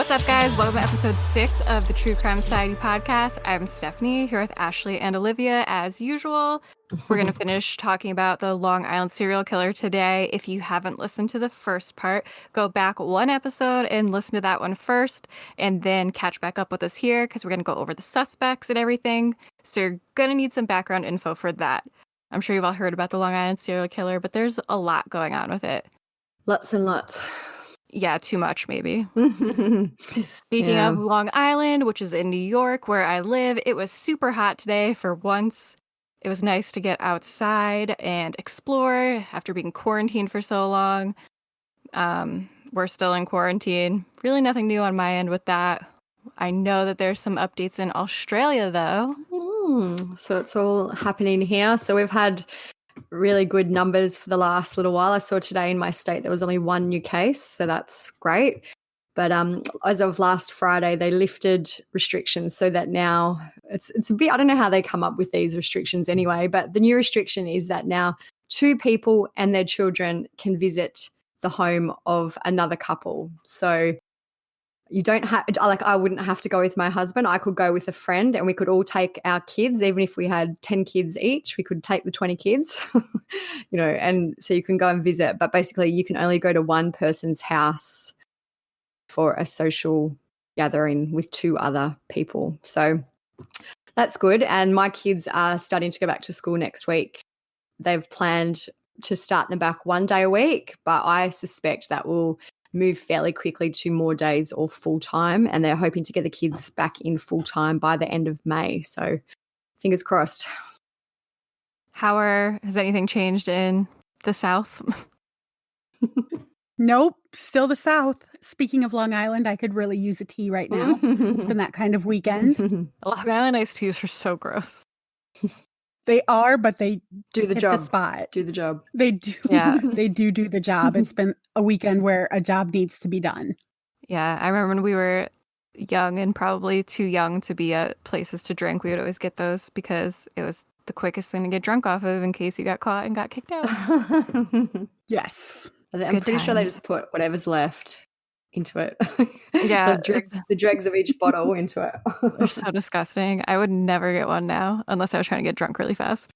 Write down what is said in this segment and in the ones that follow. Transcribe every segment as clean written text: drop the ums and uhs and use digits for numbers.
What's up, guys? Welcome to episode 6 of the True Crime Society podcast. I'm Stephanie, here with Ashley and Olivia, as usual. We're going to finish talking about the Long Island serial killer today. If you haven't listened to the first part, go back one episode and listen to that one first, and then catch back up with us here, because we're going to go over the suspects and everything. So you're going to need some background info for that. I'm sure you've all heard about the Long Island serial killer, but there's a lot going on with it. Lots and lots. Yeah, too much, maybe. Speaking of Long Island, which is in New York, where I live, it was super hot today for once. It was nice to get outside and explore after being quarantined for so long. We're still in quarantine. Really nothing new on my end with that. I know that there's some updates in Australia, though. So it's all happening here. So we've had really good numbers for the last little while. I saw today in my state there was only one new case, so that's great. But as of last Friday, they lifted restrictions so that now it's a bit, I don't know how they come up with these restrictions anyway, but the new restriction is that now 2 people and their children can visit the home of another couple. So you don't have, like, I wouldn't have to go with my husband. I could go with a friend and we could all take our kids. Even if we had 10 kids each, we could take the 20 kids, and so you can go and visit. But basically you can only go to one person's house for a social gathering with 2 other people. So that's good. And my kids are starting to go back to school next week. They've planned to start them back 1 day a week, but I suspect that will move fairly quickly to more days or full-time, and they're hoping to get the kids back in full-time by the end of May. So fingers crossed. Has anything changed in the South? Nope, still the South. Speaking of Long Island, I could really use a tea right now. It's been that kind of weekend. Long Island iced teas are so gross. They are, but they do the hit job. The spot. Do the job. They do. Yeah. They do the job. It's been a weekend where a job needs to be done. Yeah, I remember when we were young and probably too young to be at places to drink, we would always get those because it was the quickest thing to get drunk off of in case you got caught and got kicked out. Yes. I'm pretty sure they just put whatever's left into it. Yeah. the dregs of each bottle into it. They're so disgusting. I would never get one now unless I was trying to get drunk really fast.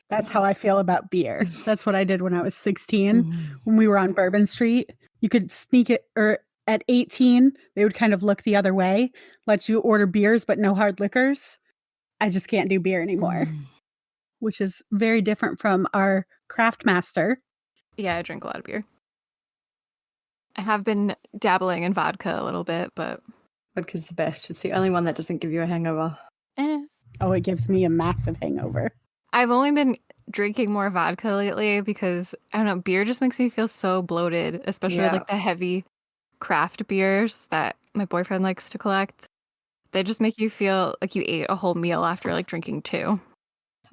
That's how I feel about beer. That's what I did when I was 16. When we were on Bourbon Street, you could sneak it, or at 18, they would kind of look the other way, let you order beers, but no hard liquors. I just can't do beer anymore, which is very different from our craft master. Yeah, I drink a lot of beer. I have been dabbling in vodka a little bit, but vodka's the best. It's the only one that doesn't give you a hangover. Oh, it gives me a massive hangover. I've only been drinking more vodka lately because, I don't know, beer just makes me feel so bloated, especially like the heavy craft beers that my boyfriend likes to collect. They just make you feel like you ate a whole meal after like drinking 2.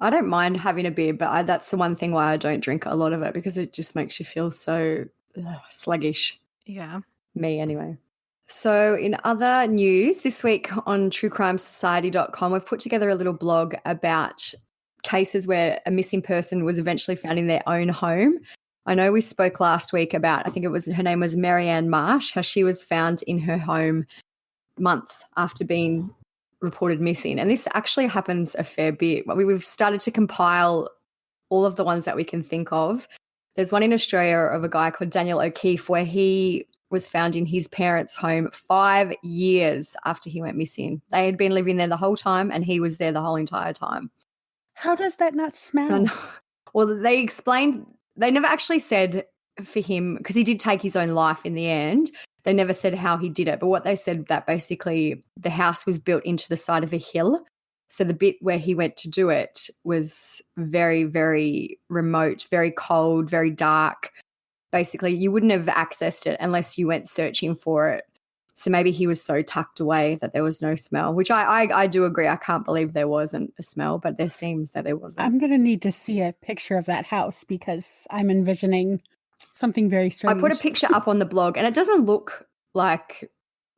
I don't mind having a beer, but that's the one thing why I don't drink a lot of it, because it just makes you feel so sluggish. Yeah. Me anyway. So in other news, this week on truecrimesociety.com, we've put together a little blog about cases where a missing person was eventually found in their own home. I know we spoke last week about, I think her name was Marianne Marsh, how she was found in her home months after being reported missing. And this actually happens a fair bit. We've started to compile all of the ones that we can think of. There's one in Australia of a guy called Daniel O'Keefe where he was found in his parents' home 5 years after he went missing. They had been living there the whole time and he was there the whole entire time. How does that not smell? Well, they explained, they never actually said for him, because he did take his own life in the end. They never said how he did it, but what they said that basically the house was built into the side of a hill. So the bit where he went to do it was very, very remote, very cold, very dark. Basically, you wouldn't have accessed it unless you went searching for it. So maybe he was so tucked away that there was no smell, which I do agree. I can't believe there wasn't a smell, but there seems that there wasn't. I'm going to need to see a picture of that house because I'm envisioning something very strange. I put a picture up on the blog and it doesn't look like,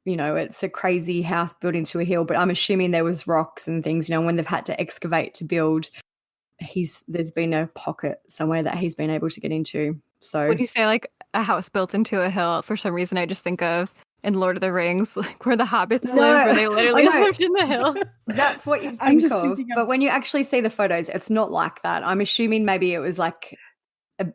it's a crazy house built into a hill, but I'm assuming there was rocks and things, when they've had to excavate to build, there's been a pocket somewhere that he's been able to get into. So when you say like a house built into a hill, for some reason I just think of in Lord of the Rings, like where the hobbits No, live, where they literally I know. lived in the hill. That's what you I'm think just of. thinking of- But when you actually see the photos, it's not like that. I'm assuming maybe it was like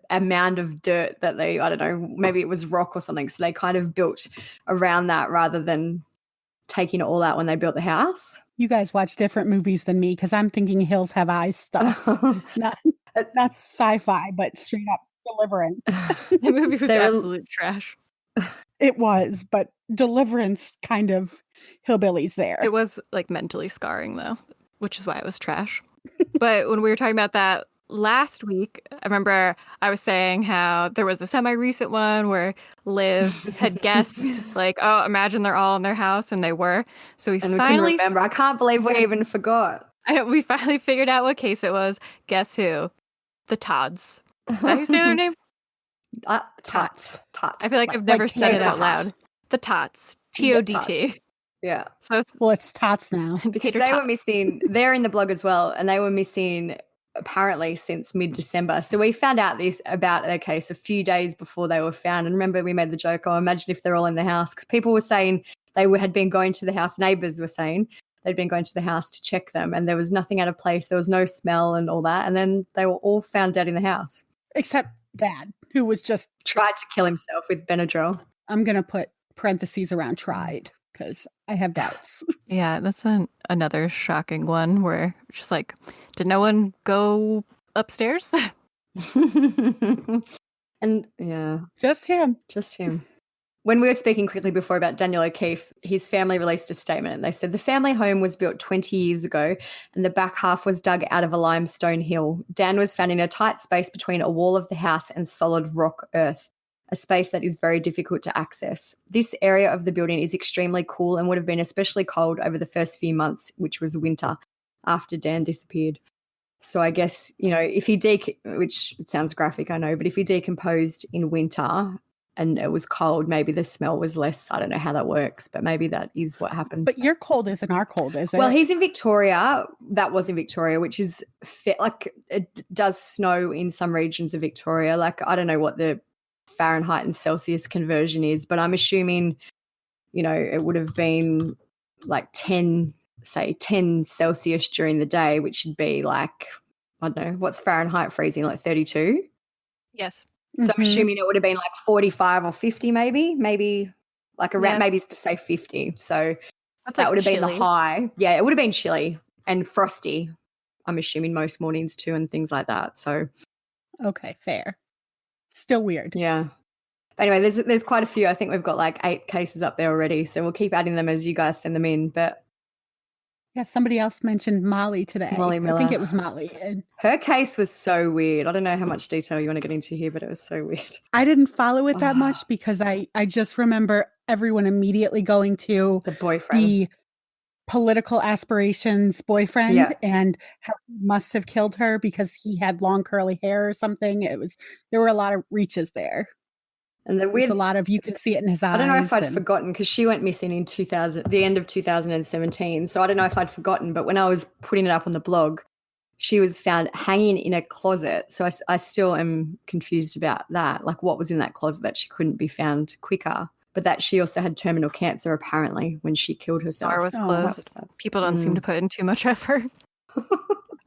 a mound of dirt that they, I don't know, maybe it was rock or something. So they kind of built around that rather than taking it all out when they built the house. You guys watch different movies than me because I'm thinking Hills Have Eyes stuff. Not sci-fi, but straight up Deliverance. The movie was They were- absolute trash. It was, but Deliverance kind of hillbillies there. It was like mentally scarring though, which is why it was trash. But when we were talking about that last week, I remember I was saying how there was a semi-recent one where Liv had guessed, like, oh, imagine they're all in their house, and they were. So we And we couldn't finally, remember. I can't believe we even forgot. we finally figured out what case it was. Guess who? The Todds. Is that how you say their name? Tots. Tot. I feel like I've never said it out Tots. loud. The Tots. The T-O-D-T. Yeah. So it's Well, it's Tots now. Because Decatur they were Tots. missing, they're in the blog as well, and they were missing apparently since mid-December. So we found out this about their case a few days before they were found. And remember, we made the joke, oh, imagine if they're all in the house, because people were saying had been going to the house, neighbors were saying they'd been going to the house to check them, and there was nothing out of place. There was no smell and all that. And then they were all found dead in the house. Except Dad, who was just, Tried to kill himself with Benadryl. I'm going to put parentheses around tried because I have doubts. Yeah, that's another shocking one where just like, did no one go upstairs? And yeah, Just him. just him. When we were speaking quickly before about Daniel O'Keefe, his family released a statement and they said the family home was built 20 years ago and the back half was dug out of a limestone hill. Dan was found in a tight space between a wall of the house and solid rock earth, a space that is very difficult to access. This area of the building is extremely cool and would have been especially cold over the first few months, which was winter, after Dan disappeared. So I guess, if he which sounds graphic, I know, but if he decomposed in winter and it was cold, maybe the smell was less. I don't know how that works, but maybe that is what happened. But your cold isn't our cold, is it? Well, he's in Victoria. That was in Victoria, which is like it does snow in some regions of Victoria. Like I don't know what the Fahrenheit and Celsius conversion is, but I'm assuming, it would have been like 10 Celsius during the day, which would be like, I don't know, what's Fahrenheit freezing, like 32? Yes. So I'm Mhm. assuming it would have been like 45 or 50 maybe like around, Yeah. maybe to say 50. So That's that like would have been chilly. the high. Yeah, it would have been chilly and frosty, I'm assuming most mornings too and things like that. So Okay, fair. Still weird. yeah. But anyway, there's quite a few. I think we've got like 8 cases up there already. So we'll keep adding them as you guys send them in. But Yeah, somebody else mentioned Molly today. Molly I Miller. think it was Molly. And her case was so weird. I don't know how much detail you want to get into here, but it was so weird. I didn't follow it that Ah. much because I just remember everyone immediately going to The boyfriend. the political aspirations boyfriend Yeah. and how he must have killed her because he had long curly hair or something. There were a lot of reaches there. And the There's weird a lot of, you could see it in his eyes. I don't know if I'd and- forgotten because she went missing in the end of 2017. So I don't know if I'd forgotten, but when I was putting it up on the blog, she was found hanging in a closet. So I still am confused about that. Like what was in that closet that she couldn't be found quicker, but that she also had terminal cancer apparently when she killed herself. Door was Oh, That closed. was sad. People don't seem to put in too much effort.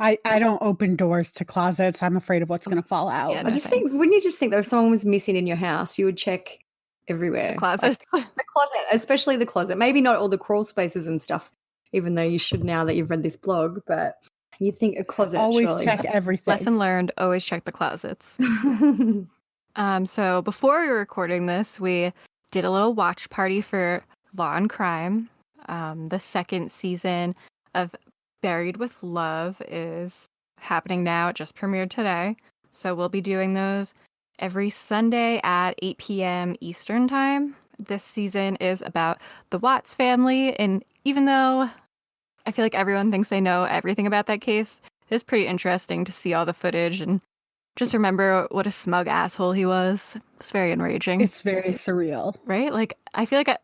I don't open doors to closets. I'm afraid of what's going to fall out. Yeah, I no just thanks. think, wouldn't you just think that if someone was missing in your house, you would check everywhere? The closet. Like, the closet, especially the closet. Maybe not all the crawl spaces and stuff, even though you should now that you've read this blog, but you think a closet. Always surely. check everything. Lesson learned, always check the closets. So before we were recording this, we did a little watch party for Law and Crime. The second season of Buried with Love is happening now. It just premiered today. So we'll be doing those every Sunday at 8 p.m. Eastern time. This season is about the Watts family. And even though I feel like everyone thinks they know everything about that case, it is pretty interesting to see all the footage and just remember what a smug asshole he was. It's very enraging. It's very surreal. Right? Like, I feel like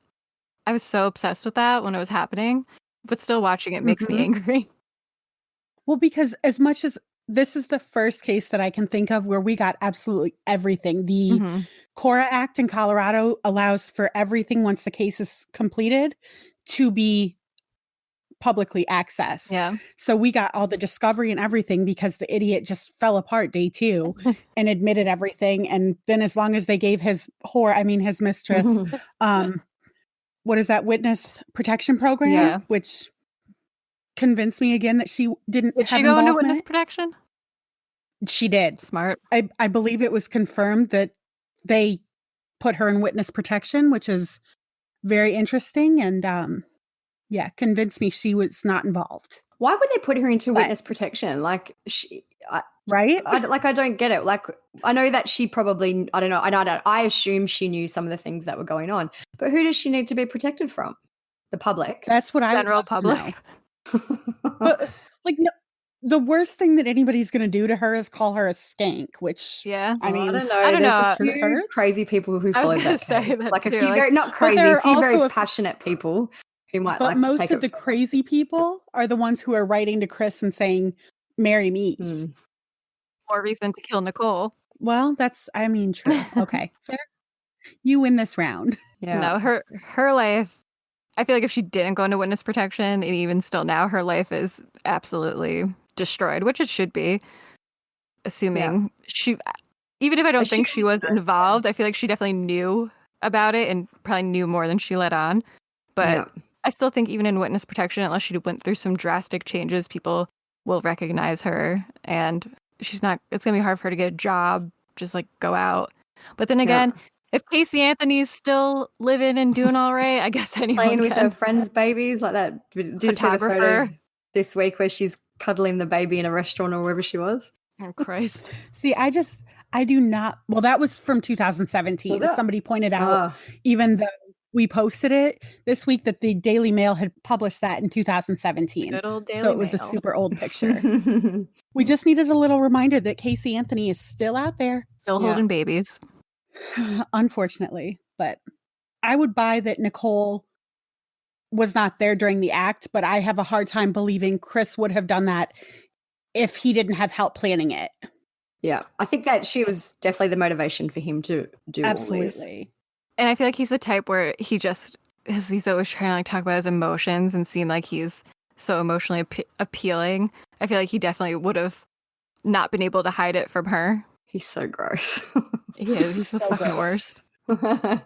I was so obsessed with that when it was happening, but still watching it makes me Mhm. angry. Well, because as much as this is the first case that I can think of where we got absolutely everything. The Mhm. Cora Act in Colorado allows for everything once the case is completed to be publicly accessed. Yeah. So we got all the discovery and everything because the idiot just fell apart day 2 and admitted everything. And then as long as they gave his mistress, what is that, witness protection program? Yeah. Which convinced me again that she didn't Did have she go into involvement. witness protection? She did. Smart. I believe it was confirmed that they put her in witness protection, which is very interesting. And convinced me she was not involved. Why would they put her into But- witness protection? Like, Right? I don't get it. Like, I know that she probably, I don't know. I assume she knew some of the things that were going on. But who does she need to be protected from? The public. That's what I would General love to public. know. But like, no, the worst thing that anybody's going to do to her is call her a skank, which Yeah. I mean, I don't know. I don't There's know. a few Hurts. crazy people who I was followed gonna that say case. that Like a too, few like- very, not crazy, there a are few very also passionate people who might but like to most take of it the from- crazy people are the ones who are writing to Chris and saying, "Marry me." Mm. More reason to kill Nicole. Well, that's, I mean, true. Okay, fair. You win this round. Yeah. No, her life. I feel like if she didn't go into witness protection, and even still now, her life is absolutely destroyed, which it should be. Assuming she, even if I don't think she was involved, I feel like she definitely knew about it and probably knew more than she let on. But Yeah. I still think even in witness protection, unless she went through some drastic changes, people will recognize her, and she's not. It's gonna be hard for her to get a job, just like go out. But then again, if Casey Anthony's still living and doing all right, I guess anyone Playing with can. her friends' babies like that. Did you see the photo Photographer. this week where she's cuddling the baby in a restaurant or wherever she was? Oh Christ! See, I do not. Well, that was from 2017. Was it? Somebody pointed out, Oh, even though we posted it this week, that the Daily Mail had published that in 2017. Good old Daily So it was a Mail. super old picture. We just needed a little reminder that Casey Anthony is still out there, Still Yeah. holding babies. unfortunately. But I would buy that Nicole was not there during the act, but I have a hard time believing Chris would have done that if he didn't have help planning it. yeah. I think that she was definitely the motivation for him to do all this. Absolutely. And I feel like he's the type where he's always trying to like talk about his emotions and seem like he's so emotionally appealing. I feel like he definitely would have not been able to hide it from her. He's so gross. He is. He's the So fucking gross. worst.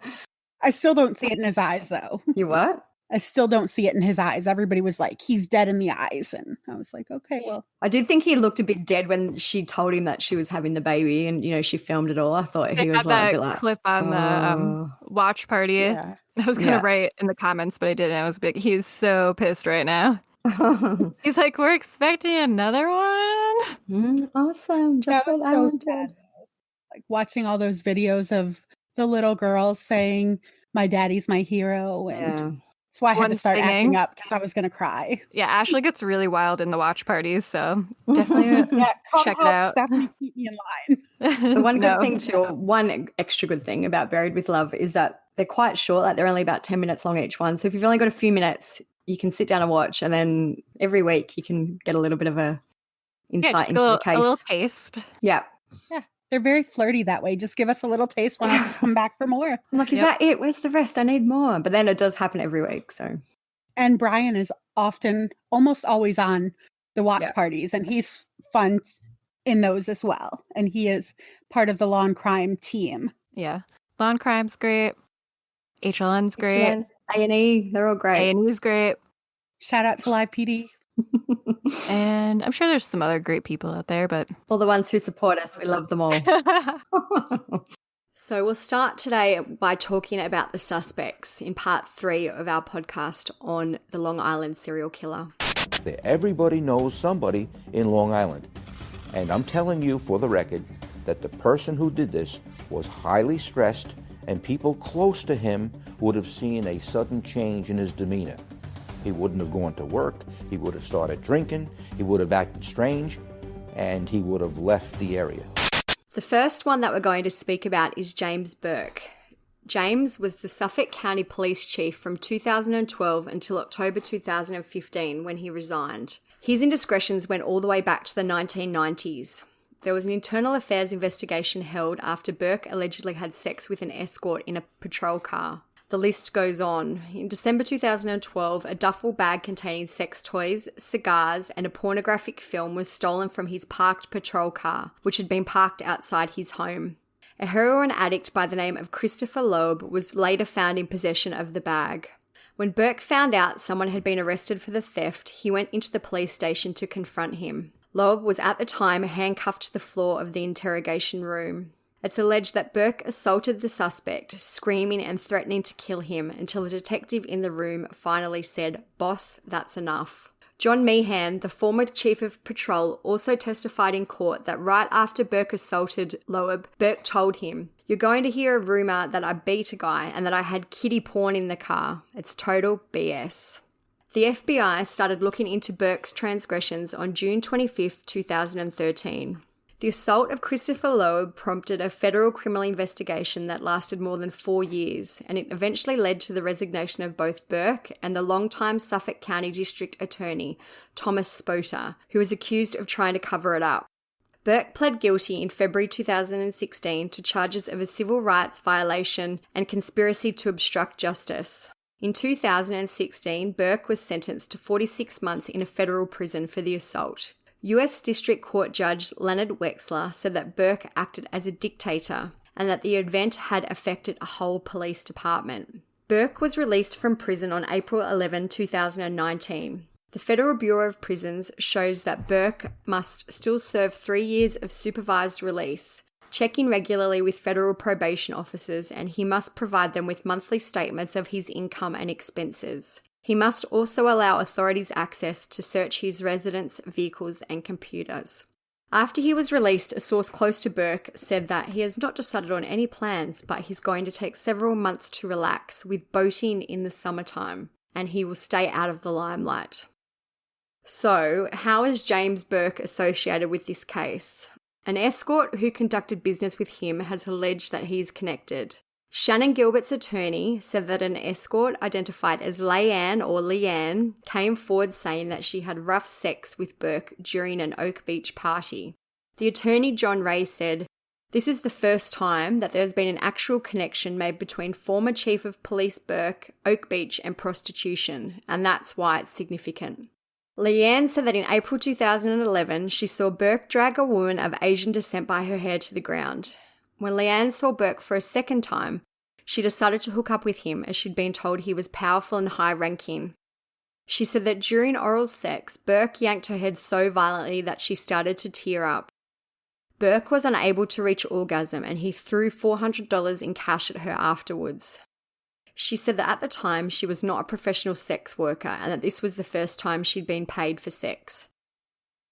I still don't see it in his eyes, though. You what? I still don't see it in his eyes. Everybody was like, he's dead in the eyes. And I was like, okay, well, I did think he looked a bit dead when she told him that she was having the baby and, you know, she filmed it all. I thought They he was had like, a that bit like, clip on the watch party. yeah. I was gonna Yeah. write in the comments, but I didn't. I was big. He's so pissed right now. oh. He's like, we're expecting another one. Awesome. Just That was what I so wanted. sad. Like watching all those videos of the little girls saying, my daddy's my hero. And Yeah. that's why I had One to start singing. acting up because I was going to cry. Yeah, Ashley gets really wild in the watch parties, so definitely Yeah, come Check it up, out. Stephanie, keep me in line. The one No. good thing too, or one extra good thing about Buried with Love is that they're quite short, like they're only about 10 minutes long each one. So if you've only got a few minutes, you can sit down and watch, and then every week you can get a little bit of a Yeah, insight just into the a little case. taste. Yeah. They're very flirty that way. Just give us a little taste. Want us to come back for more. I'm like, is Yep. that it? Where's the rest? I need more. But then it does happen every week. So And Brian is often, almost always on the watch Yeah. parties, and he's fun in those as well. And he is part of the Law and Crime team. Yeah, Law and Crime's great. HLN's great. A&E, they're all great. A&E's great. Shout out to Live PD. And I'm sure there's some other great people out there, but All the ones who support us, we love them all. So we'll start today by talking about the suspects in part 3 of our podcast on the Long Island serial killer. Everybody knows somebody in Long Island. And I'm telling you for the record that the person who did this was highly stressed, and people close to him would have seen a sudden change in his demeanor. He wouldn't have gone to work, he would have started drinking, he would have acted strange, and he would have left the area. The first one that we're going to speak about is James Burke. James was the Suffolk County Police Chief from 2012 until October 2015 when he resigned. His indiscretions went all the way back to the 1990s. There was an internal affairs investigation held after Burke allegedly had sex with an escort in a patrol car. The list goes on. In December 2012, a duffel bag containing sex toys, cigars, and a pornographic film was stolen from his parked patrol car, which had been parked outside his home. A heroin addict by the name of Christopher Loeb was later found in possession of the bag. When Burke found out someone had been arrested for the theft, he went into the police station to confront him. Loeb was at the time handcuffed to the floor of the interrogation room. It's alleged that Burke assaulted the suspect, screaming and threatening to kill him until a detective in the room finally said, "Boss, that's enough." John Meehan, the former chief of patrol, also testified in court that right after Burke assaulted Loeb, Burke told him, "You're going to hear a rumour that I beat a guy and that I had kiddie porn in the car. It's total BS." The FBI started looking into Burke's transgressions on June 25, 2013. The assault of Christopher Loeb prompted a federal criminal investigation that lasted more than 4 years, and it eventually led to the resignation of both Burke and the longtime Suffolk County District Attorney, Thomas Spota, who was accused of trying to cover it up. Burke pled guilty in February 2016 to charges of a civil rights violation and conspiracy to obstruct justice. In 2016, Burke was sentenced to 46 months in a federal prison for the assault. US District Court Judge Leonard Wexler said that Burke acted as a dictator and that the event had affected a whole police department. Burke was released from prison on April 11, 2019. The Federal Bureau of Prisons shows that Burke must still serve 3 years of supervised release, check in regularly with federal probation officers, and he must provide them with monthly statements of his income and expenses. He must also allow authorities access to search his residence, vehicles, and computers. After he was released, a source close to Burke said that he has not decided on any plans, but he's going to take several months to relax with boating in the summertime, and he will stay out of the limelight. So, how is James Burke associated with this case? An escort who conducted business with him has alleged that he is connected. Shannon Gilbert's attorney said that an escort identified as Leanne came forward saying that she had rough sex with Burke during an Oak Beach party. The attorney John Ray said, "This is the first time that there has been an actual connection made between former Chief of Police Burke, Oak Beach, and prostitution, and that's why it's significant." Leanne said that in April 2011, she saw Burke drag a woman of Asian descent by her hair to the ground. When Leanne saw Burke for a second time, she decided to hook up with him as she'd been told he was powerful and high-ranking. She said that during oral sex, Burke yanked her head so violently that she started to tear up. Burke was unable to reach orgasm and he threw $400 in cash at her afterwards. She said that at the time she was not a professional sex worker and that this was the first time she'd been paid for sex.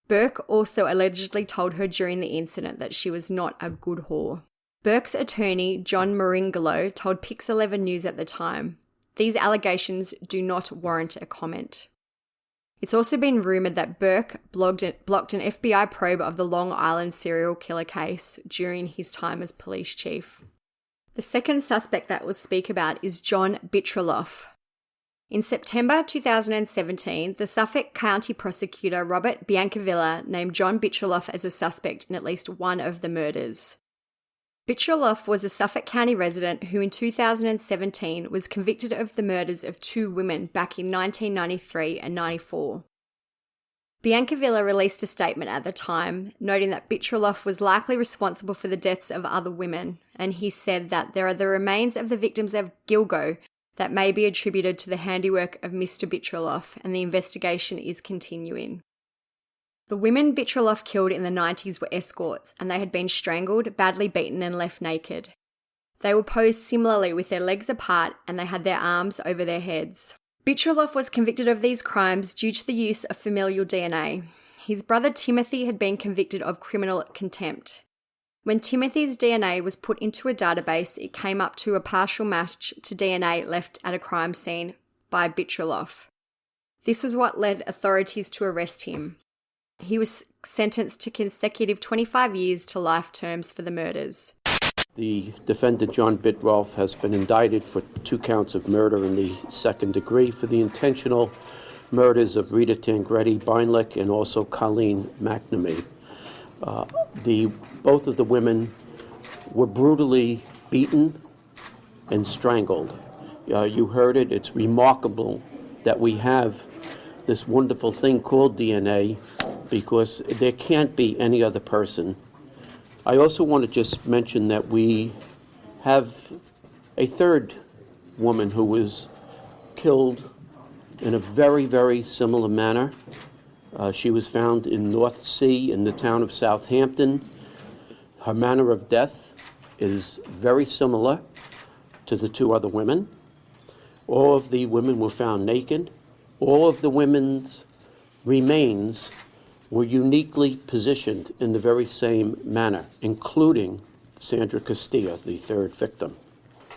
Burke also allegedly told her during the incident that she was not a good whore. Burke's attorney, John Maringolo, told Pix 11 News at the time, "These allegations do not warrant a comment." It's also been rumoured that Burke blocked an FBI probe of the Long Island serial killer case during his time as police chief. The second suspect that we'll speak about is John Bitroloff. In September 2017, the Suffolk County prosecutor Robert Biancavilla named John Bitroloff as a suspect in at least one of the murders. Bitroloff was a Suffolk County resident who in 2017 was convicted of the murders of 2 women back in 1993 and 94. Biancavilla released a statement at the time, noting that Bitroloff was likely responsible for the deaths of other women, and he said that there are the remains of the victims of Gilgo that may be attributed to the handiwork of Mr. Bitroloff, and the investigation is continuing. The women Bitroloff killed in the 90s were escorts, and they had been strangled, badly beaten, and left naked. They were posed similarly with their legs apart, and they had their arms over their heads. Bitroloff was convicted of these crimes due to the use of familial DNA. His brother Timothy had been convicted of criminal contempt. When Timothy's DNA was put into a database, it came up to a partial match to DNA left at a crime scene by Bitroloff. This was what led authorities to arrest him. He was sentenced to consecutive 25 years to life terms for the murders. The defendant, John Bitroloff, has been indicted for 2 counts of murder in the second degree for the intentional murders of Rita Tangretti Beinlich and also Colleen McNamee. Both of the women were brutally beaten and strangled. You heard it. It's remarkable that we have this wonderful thing called DNA, because there can't be any other person. I also want to just mention that we have a third woman who was killed in a very, very similar manner. She was found in North Sea in the town of Southampton. Her manner of death is very similar to the two other women. All of the women were found naked. All of the women's remains were uniquely positioned in the very same manner, including Sandra Castilla, the third victim.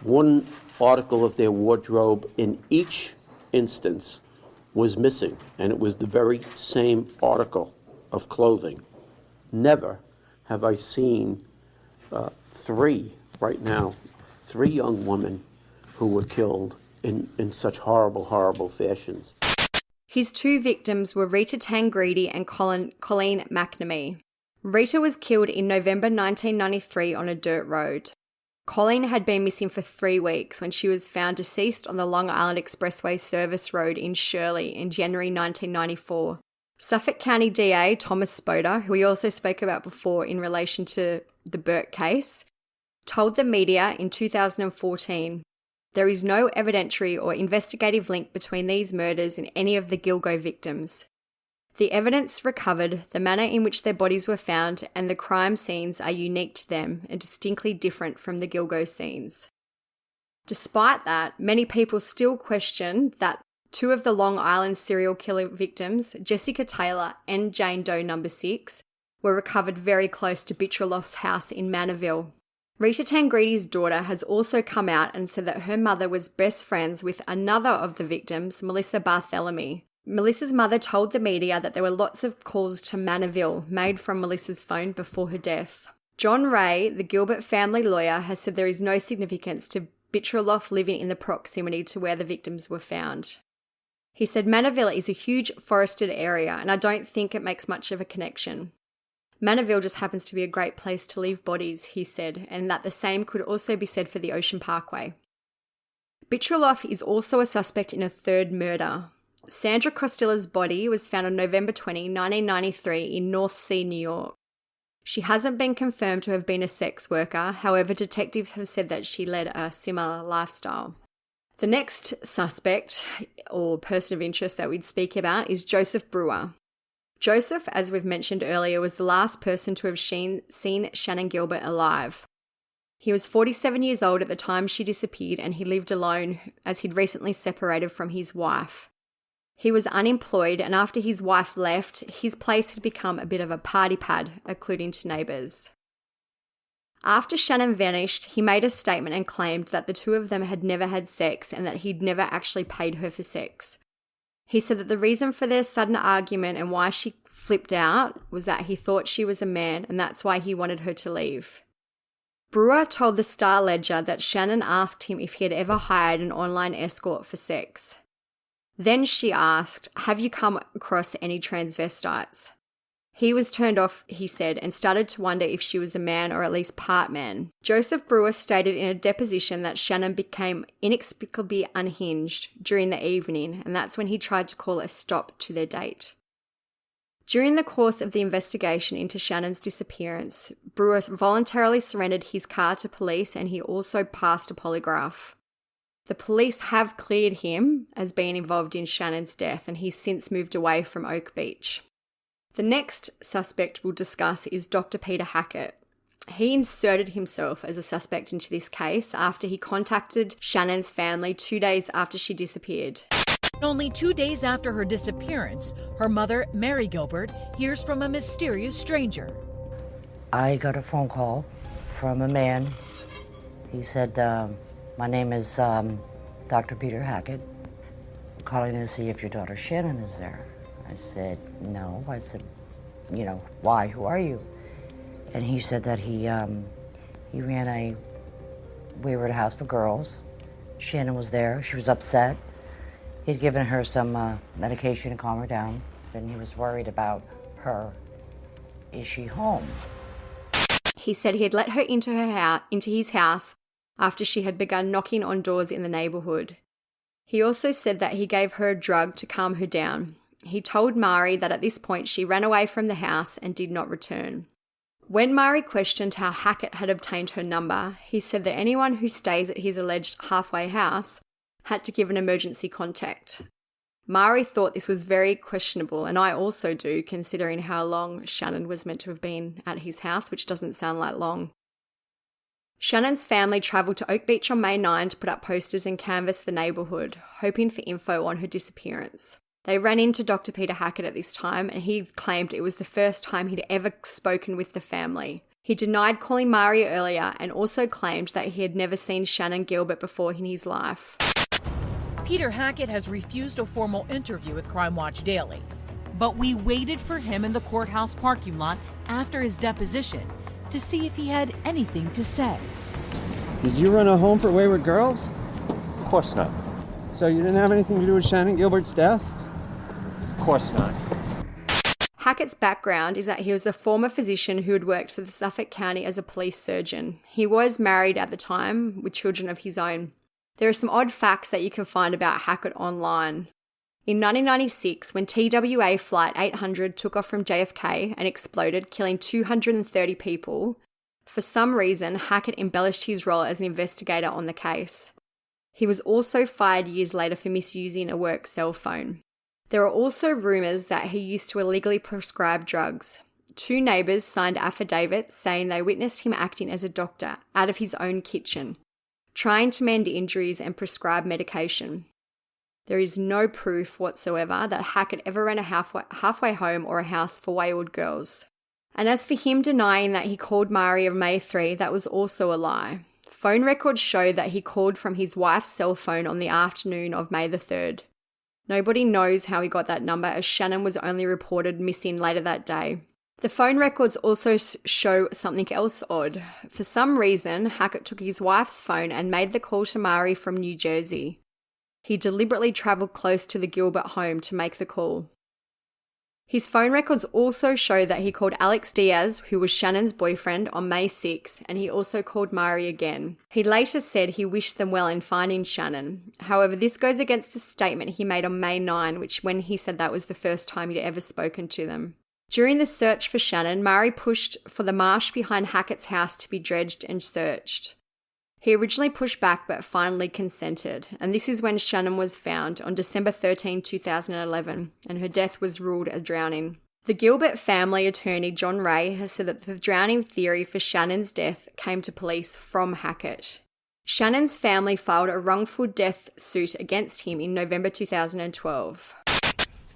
One article of their wardrobe in each instance was missing, and it was the very same article of clothing. Never have I seen three young women who were killed in such horrible, horrible fashions. His two victims were Rita Tangretti and Colleen McNamee. Rita was killed in November 1993 on a dirt road. Colleen had been missing for 3 weeks when she was found deceased on the Long Island Expressway Service Road in Shirley in January 1994. Suffolk County DA Thomas Spoder, who we also spoke about before in relation to the Burke case, told the media in 2014, "There is no evidentiary or investigative link between these murders and any of the Gilgo victims. The evidence recovered, the manner in which their bodies were found, and the crime scenes are unique to them and distinctly different from the Gilgo scenes." Despite that, many people still question that two of the Long Island serial killer victims, Jessica Taylor and Jane Doe No. 6, were recovered very close to Bitroloff's house in Manorville. Rita Tangretti's daughter has also come out and said that her mother was best friends with another of the victims, Melissa Barthélemy. Melissa's mother told the media that there were lots of calls to Manorville made from Melissa's phone before her death. John Ray, the Gilbert family lawyer, has said there is no significance to Bitroloff living in the proximity to where the victims were found. He said Manorville is a huge forested area and I don't think it makes much of a connection. Manorville just happens to be a great place to leave bodies, he said, and that the same could also be said for the Ocean Parkway. Bitroloff is also a suspect in a third murder. Sandra Costilla's body was found on November 20, 1993 in North Sea, New York. She hasn't been confirmed to have been a sex worker, however detectives have said that she led a similar lifestyle. The next suspect, or person of interest that we'd speak about, is Joseph Brewer. Joseph, as we've mentioned earlier, was the last person to have seen Shannan Gilbert alive. He was 47 years old at the time she disappeared and he lived alone as he'd recently separated from his wife. He was unemployed, and after his wife left, his place had become a bit of a party pad, according to neighbours. After Shannan vanished, he made a statement and claimed that the two of them had never had sex and that he'd never actually paid her for sex. He said that the reason for their sudden argument and why she flipped out was that he thought she was a man and that's why he wanted her to leave. Brewer told the Star-Ledger that Shannan asked him if he had ever hired an online escort for sex. Then she asked, "Have you come across any transvestites?" He was turned off, he said, and started to wonder if she was a man or at least part man. Joseph Brewer stated in a deposition that Shannan became inexplicably unhinged during the evening, and that's when he tried to call a stop to their date. During the course of the investigation into Shannan's disappearance, Brewer voluntarily surrendered his car to police and he also passed a polygraph. The police have cleared him as being involved in Shannan's death, and he's since moved away from Oak Beach. The next suspect we'll discuss is Dr. Peter Hackett. He inserted himself as a suspect into this case after he contacted Shannan's family 2 days after she disappeared. Only 2 days after her disappearance, her mother, Mary Gilbert, hears from a mysterious stranger. I got a phone call from a man. He said, my name is Dr. Peter Hackett. I'm calling to see if your daughter Shannan is there. I said, no. I said, why? Who are you? And he said that he ran a Wayward House for Girls. Shannan was there. She was upset. He'd given her some medication to calm her down, and he was worried about her. Is she home? He said he had let her into his house after she had begun knocking on doors in the neighborhood. He also said that he gave her a drug to calm her down. He told Mari that at this point she ran away from the house and did not return. When Mari questioned how Hackett had obtained her number, he said that anyone who stays at his alleged halfway house had to give an emergency contact. Mari thought this was very questionable, and I also do, considering how long Shannon was meant to have been at his house, which doesn't sound like long. Shannon's family travelled to Oak Beach on May 9 to put up posters and canvass the neighbourhood, hoping for info on her disappearance. They ran into Dr. Peter Hackett at this time, and he claimed it was the first time he'd ever spoken with the family. He denied calling Mari earlier and also claimed that he had never seen Shannon Gilbert before in his life. Peter Hackett has refused a formal interview with Crime Watch Daily, but we waited for him in the courthouse parking lot after his deposition to see if he had anything to say. Did you run a home for wayward girls? Of course not. So you didn't have anything to do with Shannon Gilbert's death? Of course not. Hackett's background is that he was a former physician who had worked for the Suffolk County as a police surgeon. He was married at the time with children of his own. There are some odd facts that you can find about Hackett online. In 1996, when TWA Flight 800 took off from JFK and exploded, killing 230 people, for some reason, Hackett embellished his role as an investigator on the case. He was also fired years later for misusing a work cell phone. There are also rumours that he used to illegally prescribe drugs. 2 neighbours signed affidavits saying they witnessed him acting as a doctor out of his own kitchen, trying to mend injuries and prescribe medication. There is no proof whatsoever that Hackett ever ran a halfway home or a house for wayward girls. And as for him denying that he called Mari on May 3, that was also a lie. Phone records show that he called from his wife's cell phone on the afternoon of May the 3rd. Nobody knows how he got that number, as Shannon was only reported missing later that day. The phone records also show something else odd. For some reason, Hackett took his wife's phone and made the call to Mari from New Jersey. He deliberately travelled close to the Gilbert home to make the call. His phone records also show that he called Alex Diaz, who was Shannon's boyfriend, on May 6, and he also called Mari again. He later said he wished them well in finding Shannon. However, this goes against the statement he made on May 9, when he said that was the first time he'd ever spoken to them. During the search for Shannon, Mari pushed for the marsh behind Hackett's house to be dredged and searched. He originally pushed back but finally consented, and this is when Shannon was found on December 13, 2011, and her death was ruled a drowning. The Gilbert family attorney John Ray has said that the drowning theory for Shannon's death came to police from Hackett. Shannon's family filed a wrongful death suit against him in November 2012.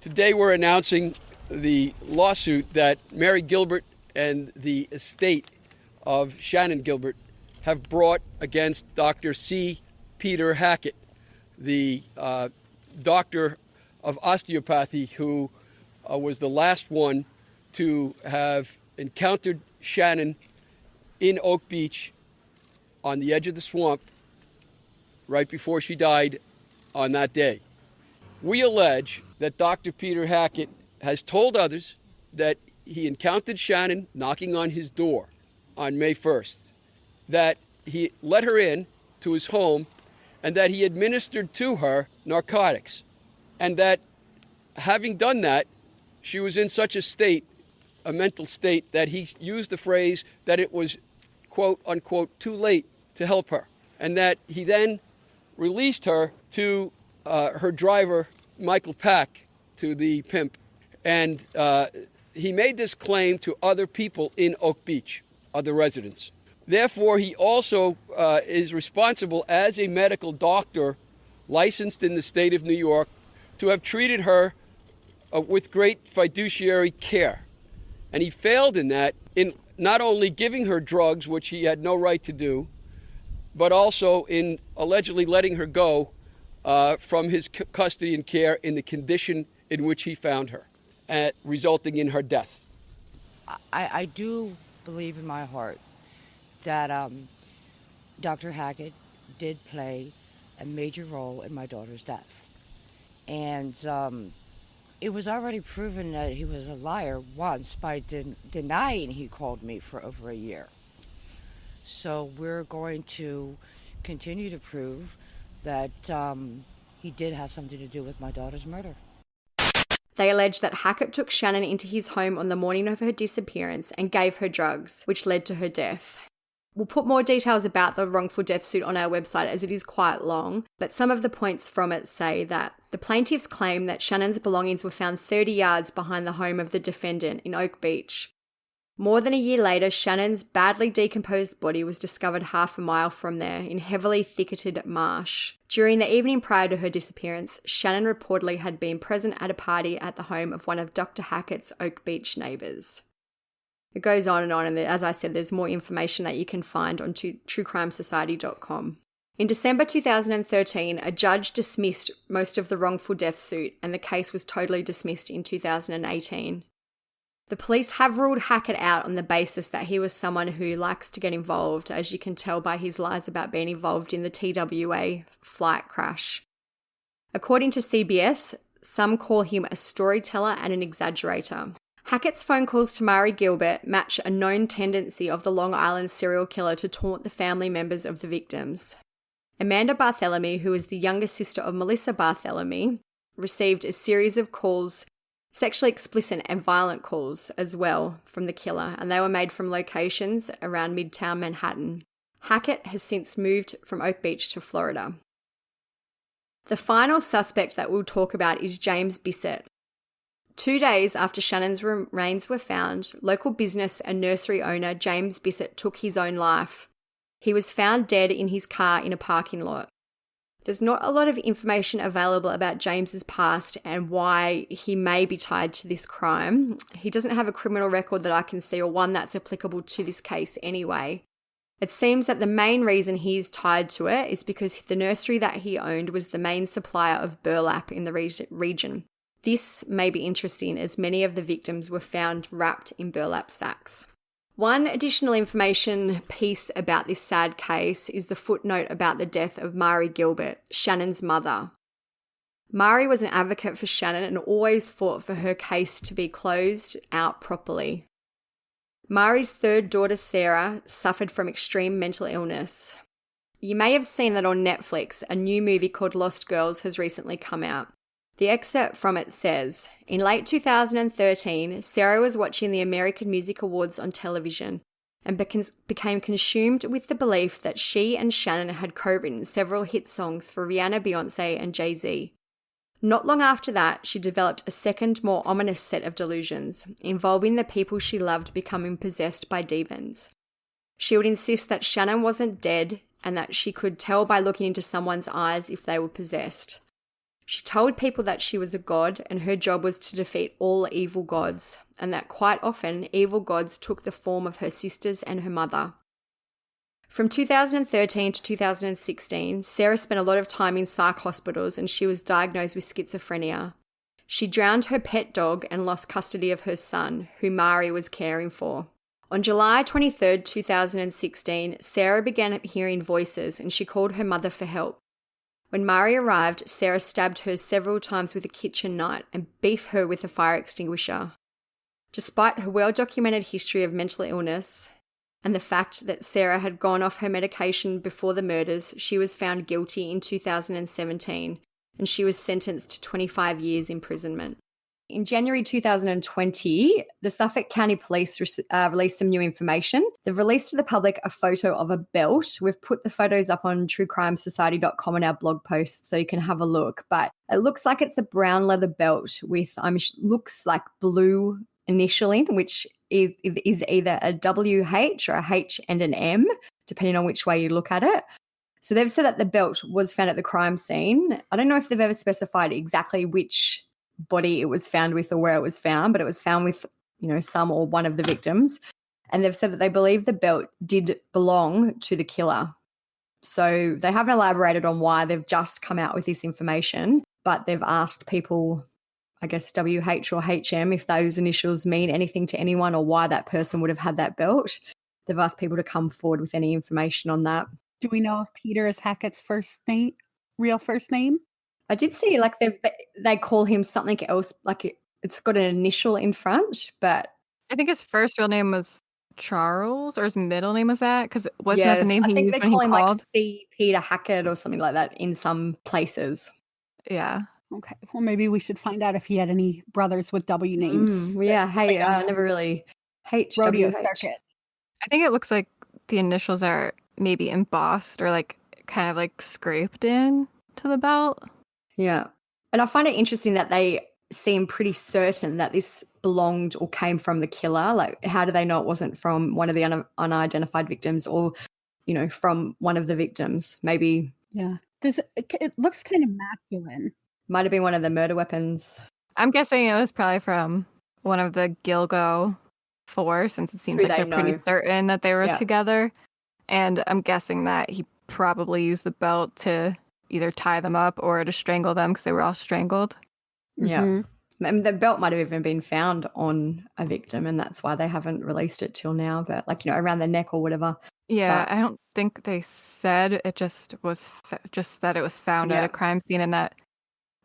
Today we're announcing the lawsuit that Mary Gilbert and the estate of Shannon Gilbert have brought against Dr. C. Peter Hackett, the doctor of osteopathy who was the last one to have encountered Shannon in Oak Beach on the edge of the swamp right before she died on that day. We allege that Dr. Peter Hackett has told others that he encountered Shannon knocking on his door on May 1st, that he let her in to his home, and that he administered to her narcotics, and that having done that, she was in such a state, a mental state, that he used the phrase that it was, quote unquote, too late to help her, and that he then released her to her driver, Michael Pack, to the pimp. And he made this claim to other people in Oak Beach, other residents. Therefore, he also is responsible as a medical doctor licensed in the state of New York to have treated her with great fiduciary care. And he failed in that, in not only giving her drugs, which he had no right to do, but also in allegedly letting her go from his custody and care in the condition in which he found her, resulting in her death. I do believe in my heart that Dr. Hackett did play a major role in my daughter's death. And it was already proven that he was a liar once by denying he called me for over a year. So we're going to continue to prove that he did have something to do with my daughter's murder. They allege that Hackett took Shannon into his home on the morning of her disappearance and gave her drugs, which led to her death. We'll put more details about the wrongful death suit on our website as it is quite long, but some of the points from it say that the plaintiffs claim that Shannon's belongings were found 30 yards behind the home of the defendant in Oak Beach. More than a year later, Shannon's badly decomposed body was discovered half a mile from there in heavily thicketed marsh. During the evening prior to her disappearance, Shannon reportedly had been present at a party at the home of one of Dr. Hackett's Oak Beach neighbours. It goes on, and as I said, there's more information that you can find on truecrimesociety.com. In December 2013, a judge dismissed most of the wrongful death suit, and the case was totally dismissed in 2018. The police have ruled Hackett out on the basis that he was someone who likes to get involved, as you can tell by his lies about being involved in the TWA flight crash. According to CBS, some call him a storyteller and an exaggerator. Hackett's phone calls to Mari Gilbert match a known tendency of the Long Island serial killer to taunt the family members of the victims. Amanda Barthélemy, who is the younger sister of Melissa Barthélemy, received a series of calls, sexually explicit and violent calls as well, from the killer, and they were made from locations around Midtown Manhattan. Hackett has since moved from Oak Beach to Florida. The final suspect that we'll talk about is James Bissett. 2 days after Shannon's remains were found, local business and nursery owner James Bissett took his own life. He was found dead in his car in a parking lot. There's not a lot of information available about James's past and why he may be tied to this crime. He doesn't have a criminal record that I can see, or one that's applicable to this case anyway. It seems that the main reason he's tied to it is because the nursery that he owned was the main supplier of burlap in the region. This may be interesting as many of the victims were found wrapped in burlap sacks. One additional information piece about this sad case is the footnote about the death of Mari Gilbert, Shannon's mother. Mari was an advocate for Shannon and always fought for her case to be closed out properly. Mari's third daughter, Sarah, suffered from extreme mental illness. You may have seen that on Netflix, a new movie called Lost Girls has recently come out. The excerpt from it says, in late 2013, Sarah was watching the American Music Awards on television and became consumed with the belief that she and Shannon had co-written several hit songs for Rihanna, Beyonce, and Jay-Z. Not long after that, she developed a second, more ominous set of delusions, involving the people she loved becoming possessed by demons. She would insist that Shannon wasn't dead and that she could tell by looking into someone's eyes if they were possessed. She told people that she was a god and her job was to defeat all evil gods, and that quite often evil gods took the form of her sisters and her mother. From 2013 to 2016, Sarah spent a lot of time in psych hospitals and she was diagnosed with schizophrenia. She drowned her pet dog and lost custody of her son, who Mari was caring for. On July 23, 2016, Sarah began hearing voices and she called her mother for help. When Mari arrived, Sarah stabbed her several times with a kitchen knife and beat her with a fire extinguisher. Despite her well-documented history of mental illness and the fact that Sarah had gone off her medication before the murders, she was found guilty in 2017 and she was sentenced to 25 years imprisonment. In January 2020, the Suffolk County Police released some new information. They've released to the public a photo of a belt. We've put the photos up on truecrimesociety.com in our blog post so you can have a look. But it looks like it's a brown leather belt with looks like blue initialing, which is either a WH or a H and an M, depending on which way you look at it. So they've said that the belt was found at the crime scene. I don't know if they've ever specified exactly which body it was found with or where it was found, but it was found with, some or one of the victims. And they've said that they believe the belt did belong to the killer. So they haven't elaborated on why they've just come out with this information, but they've asked people, I guess WH or HM, if those initials mean anything to anyone or why that person would have had that belt. They've asked people to come forward with any information on that. Do we know if Peter is Hackett's real first name? I did see like they call him something else, like it's got an initial in front, but I think his first real name was Charles, or his middle name was that? Because wasn't that the yes, name I he think used they when he call him like called? C. Peter Hackett or something like that in some places. Yeah. Okay. Well, maybe we should find out if he had any brothers with W names. Yeah, hey, never really Rodeo HWH. circuit. I think it looks like the initials are maybe embossed or like kind of like scraped in to the belt. Yeah. And I find it interesting that they seem pretty certain that this belonged or came from the killer. Like, how do they know it wasn't from one of the unidentified victims or, from one of the victims? Maybe. Yeah. It looks kind of masculine. Might have been one of the murder weapons. I'm guessing it was probably from one of the Gilgo Four, since it seems Who like they they're pretty know. certain that they were Yeah. together. And I'm guessing that he probably used the belt to either tie them up or to strangle them because they were all strangled. Yeah. Mhm. And the belt might have even been found on a victim, and that's why they haven't released it till now. But around the neck or whatever. Yeah, But- I don't think they said it. Just was just that it was found at Yeah. a crime scene, and that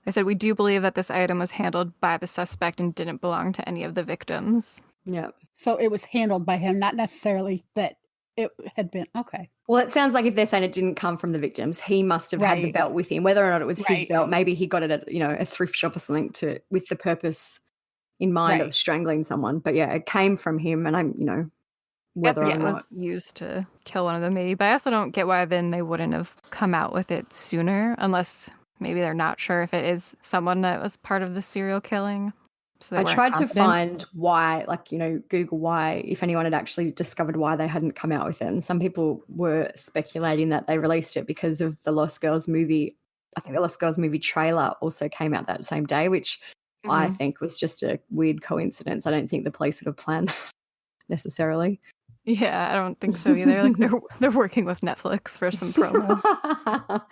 they said we do believe that this item was handled by the suspect and didn't belong to any of the victims. Yeah. So it was handled by him, not necessarily that it had been. Okay. Well, it sounds like if they're saying it didn't come from the victims, he must have had the Right. belt with him, whether or not it was his Right. belt. Maybe he got it at a thrift shop or something with the purpose in mind of Right. strangling someone. But yeah, it came from him, and whether Yeah, or it not. was used to kill one of them, maybe. But I also don't get why then they wouldn't have come out with it sooner, unless maybe they're not sure if it is someone that was part of the serial killing. So they I weren't tried to confident. find why, Google why, if anyone had actually discovered why they hadn't come out with it. And some people were speculating that they released it because of the Lost Girls movie. I think the Lost Girls movie trailer also came out that same day, which I Mhm. think was just a weird coincidence. I don't think the police would have planned necessarily. Yeah, I don't think so either. Like they're working with Netflix for some promo.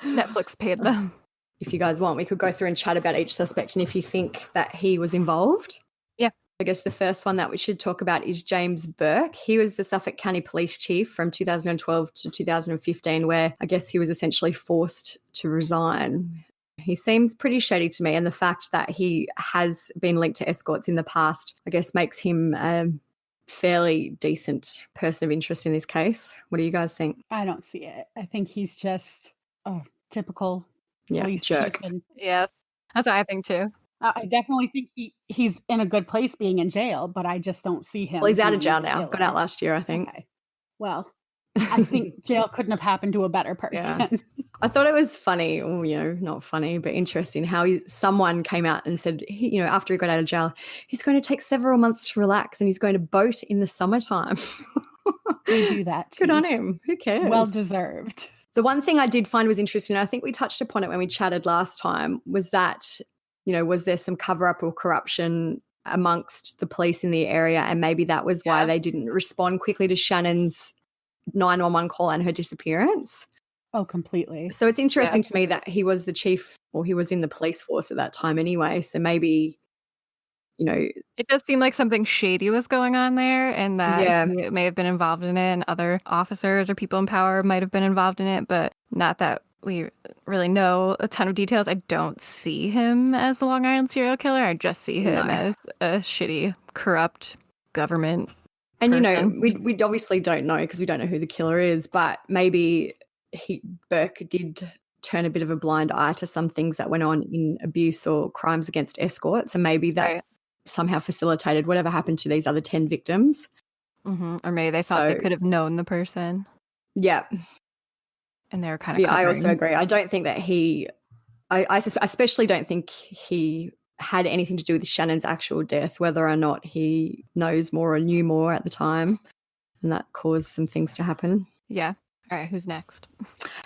Netflix paid them. If you guys want, we could go through and chat about each suspect and if you think that he was involved. Yeah. I guess the first one that we should talk about is James Burke. He was the Suffolk County Police Chief from 2012 to 2015, where I guess he was essentially forced to resign. He seems pretty shady to me, and the fact that he has been linked to escorts in the past, I guess, makes him a fairly decent person of interest in this case. What do you guys think? I don't see it. I think he's just a typical police jerk. chief. And Yeah, that's what I think too. I definitely think he's in a good place being in jail, but I just don't see him. Well, he's out of being jail a now. Got killer. out last year, I think. Okay. Well, I think jail couldn't have happened to a better person. Yeah. I thought it was funny, or, not funny, but interesting how someone came out and said, after he got out of jail, he's going to take several months to relax and he's going to boat in the summertime. They do that. Good on Chief. him. Who cares? Well deserved. The one thing I did find was interesting, and I think we touched upon it when we chatted last time, was that, was there some cover-up or corruption amongst the police in the area, and maybe that was why they didn't respond quickly to Shannon's 911 call and her disappearance. Oh, completely. So it's interesting to me that he was the chief, or he was in the police force at that time anyway, so maybe, It does seem like something shady was going on there, and that Yeah. he may have been involved in it, and other officers or people in power might have been involved in it, but not that we really know a ton of details. I don't see him as the Long Island serial killer. I just see him No. as a shitty, corrupt government. And, person. we obviously don't know because we don't know who the killer is, but maybe Burke did turn a bit of a blind eye to some things that went on in abuse or crimes against escorts, and maybe that Right. somehow facilitated whatever happened to these other 10 victims. Or maybe they thought they So- could have known the person, Yeah. and they were kind of Yeah, I also covering. agree. I don't think that I especially don't think he had anything to do with Shannon's actual death, whether or not he knows more or knew more at the time, and that caused some things to happen. Yeah. All right, who's next?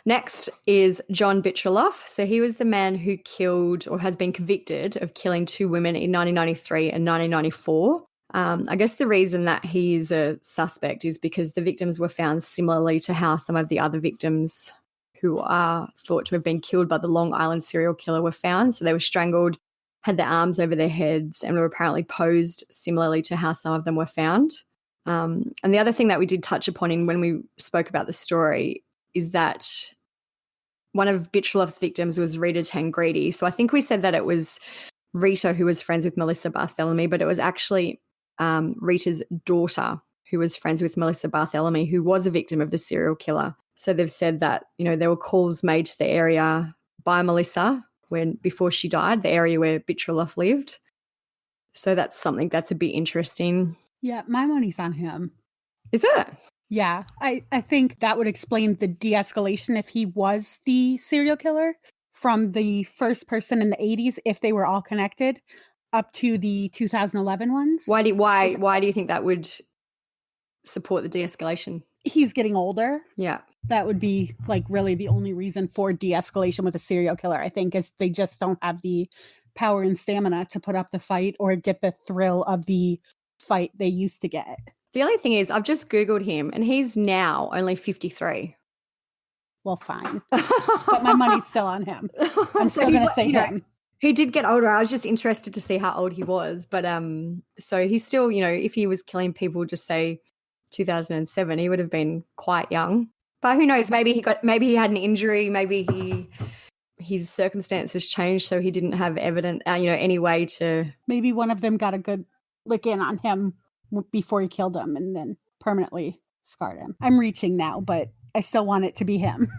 Next is John Bicholoff. So he was the man who killed, or has been convicted of killing 2 women in 1993 and 1994. I guess the reason that he's a suspect is because the victims were found similarly to how some of the other victims who are thought to have been killed by the Long Island serial killer were found. So they were strangled, had their arms over their heads, and were apparently posed similarly to how some of them were found. And the other thing that we did touch upon when we spoke about the story is that one of Bitcheloff's victims was Rita Tangredi. So I think we said that it was Rita who was friends with Melissa Barthelemy, but it was actually Rita's daughter who was friends with Melissa Barthelemy, who was a victim of the serial killer. So they've said that, there were calls made to the area by Melissa before she died, the area where Bitcheloff lived. So that's something that's a bit interesting. Yeah, my money's on him. Is it? Yeah, I think that would explain the de-escalation if he was the serial killer from the first person in the 80s, if they were all connected, up to the 2011 ones. Why do you think that would support the de-escalation? He's getting older. Yeah. That would be like really the only reason for de-escalation with a serial killer, I think, is they just don't have the power and stamina to put up the fight or get the thrill of the fight they used to get. The only thing is, I've just Googled him and he's now only 53. Well, fine. But my money's still on him. I'm still going to say him. He did get older. I was just interested to see how old he was. But so he's still, if he was killing people, just say 2007, he would have been quite young. But who knows? Maybe he had an injury. Maybe his circumstances changed, so he didn't have evidence, any way to. Maybe one of them got a good lick in on him before he killed him and then permanently scarred him. I'm reaching now, but I still want it to be him.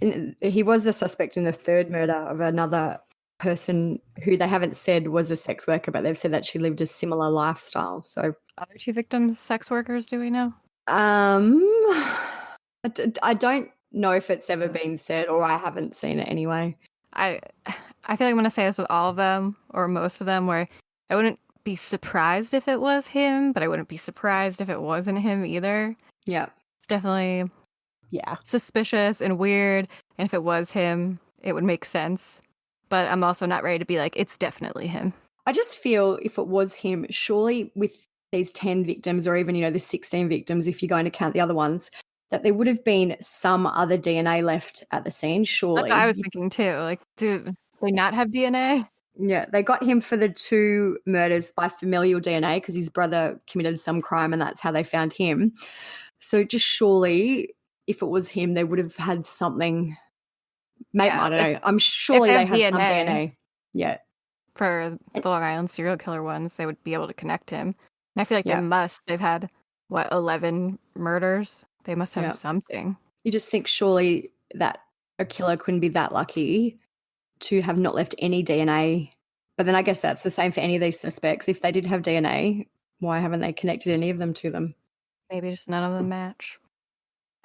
And he was the suspect in the third murder of another person who they haven't said was a sex worker, but they've said that she lived a similar lifestyle. So, other two victims, sex workers, do we know? I don't know if it's ever been said, or I haven't seen it anyway. I feel like I'm going to say this with all of them, or most of them, where I wouldn't be surprised if it was him, but I wouldn't be surprised if it wasn't him either. Yeah. Definitely suspicious and weird. And if it was him, it would make sense. But I'm also not ready to be like, it's definitely him. I just feel if it was him, surely with these 10 victims or even, the 16 victims, if you're going to count the other ones, that there would have been some other DNA left at the scene, surely. That's what I was thinking too. Like, do they not have DNA? Yeah, they got him for the 2 murders by familial DNA because his brother committed some crime and that's how they found him. So just surely, if it was him, they would have had something. Maybe, I don't know. I'm surely they have some DNA. Yeah. For the Long Island serial killer ones, they would be able to connect him. And I feel like they've had, 11 murders? They must have something. You just think surely that a killer couldn't be that lucky to have not left any DNA. But then I guess that's the same for any of these suspects. If they did have DNA, why haven't they connected any of them to them? Maybe just none of them match.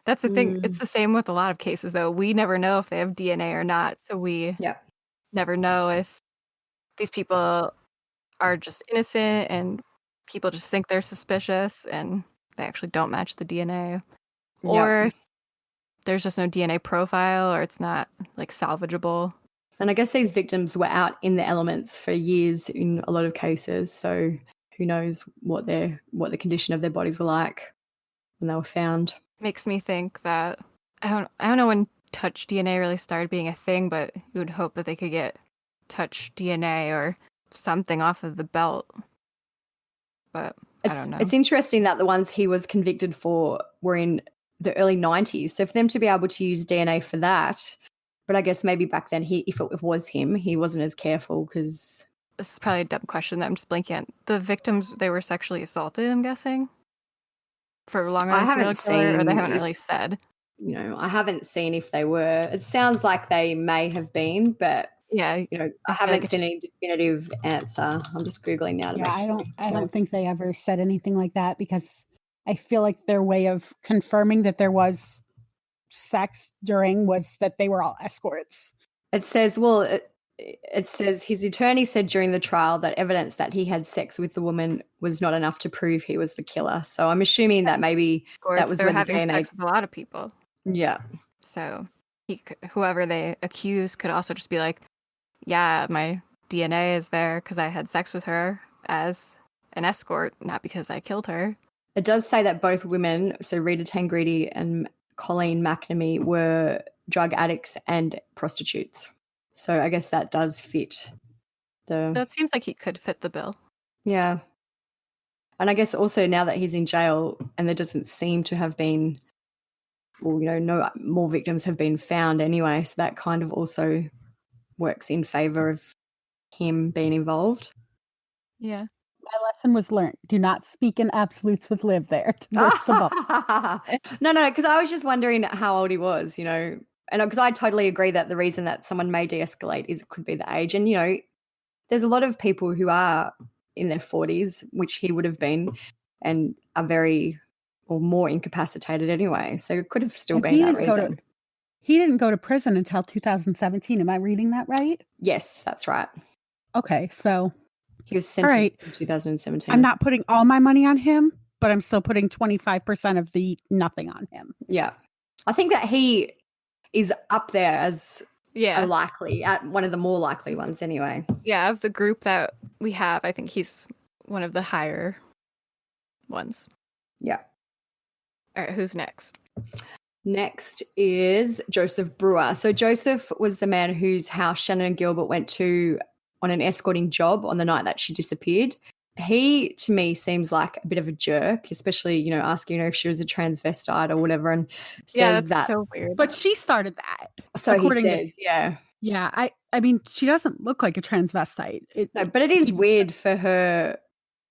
That's the thing. It's the same with a lot of cases, though. We never know if they have DNA or not. So we never know if these people are just innocent and people just think they're suspicious and they actually don't match the DNA. Or there's just no DNA profile or it's not salvageable. And I guess these victims were out in the elements for years in a lot of cases. So who knows what the condition of their bodies were like when they were found. Makes me think that I don't know when touch DNA really started being a thing, but you would hope that they could get touch DNA or something off of the belt. But I don't know. It's interesting that the ones he was convicted for were in the early 90s. So for them to be able to use DNA for that, but I guess maybe back then if it was him, he wasn't as careful because... This is probably a dumb question that I'm just blanking on. The victims, they were sexually assaulted, I'm guessing? For Long Island serial killer, or they haven't really said? I haven't seen if they were. It sounds like they may have been, but I haven't seen any definitive answer. I'm just Googling now. I don't think they ever said anything like that because I feel like their way of confirming that there was sex during was that they were all escorts. It says, it says his attorney said during the trial that evidence that he had sex with the woman was not enough to prove he was the killer. So I'm assuming that maybe that was they were when having the DNA... sex with a lot of people. Yeah. So whoever they accuse could also just be like, yeah, my DNA is there because I had sex with her as an escort, not because I killed her. It does say that both women, so Rita Tangredi and Colleen McNamee, were drug addicts and prostitutes. So I guess that does fit That seems like he could fit the bill. Yeah. And I guess also now that he's in jail and there doesn't seem to have been well, no more victims have been found anyway. So that kind of also works in favor of him being involved. Yeah. My lesson was learned. Do not speak in absolutes with Liv there to burst the bubble. No, because I was just wondering how old he was, and because I totally agree that the reason that someone may de-escalate is it could be the age. And, there's a lot of people who are in their 40s, which he would have been, and are very or more incapacitated anyway. So it could have still And been that reason. He didn't go to prison until 2017. Am I reading that right? Yes, that's right. Okay, so He was sentenced right. in 2017. I'm not putting all my money on him, but I'm still putting 25% of the nothing on him. Yeah. I think that he is up there as Yeah. at one of the more likely ones anyway. Yeah, of the group that we have, I think he's one of the higher ones. Yeah. All right, who's next? Next is Joseph Brewer. So Joseph was the man whose house Shannon Gilbert went to on an escorting job on the night that she disappeared. He, to me, seems like a bit of a jerk, especially, asking her if she was a transvestite or whatever, and says that's so weird. But she started that. So he according to- says, yeah. Yeah, I mean, she doesn't look like a transvestite. No, but it is weird for her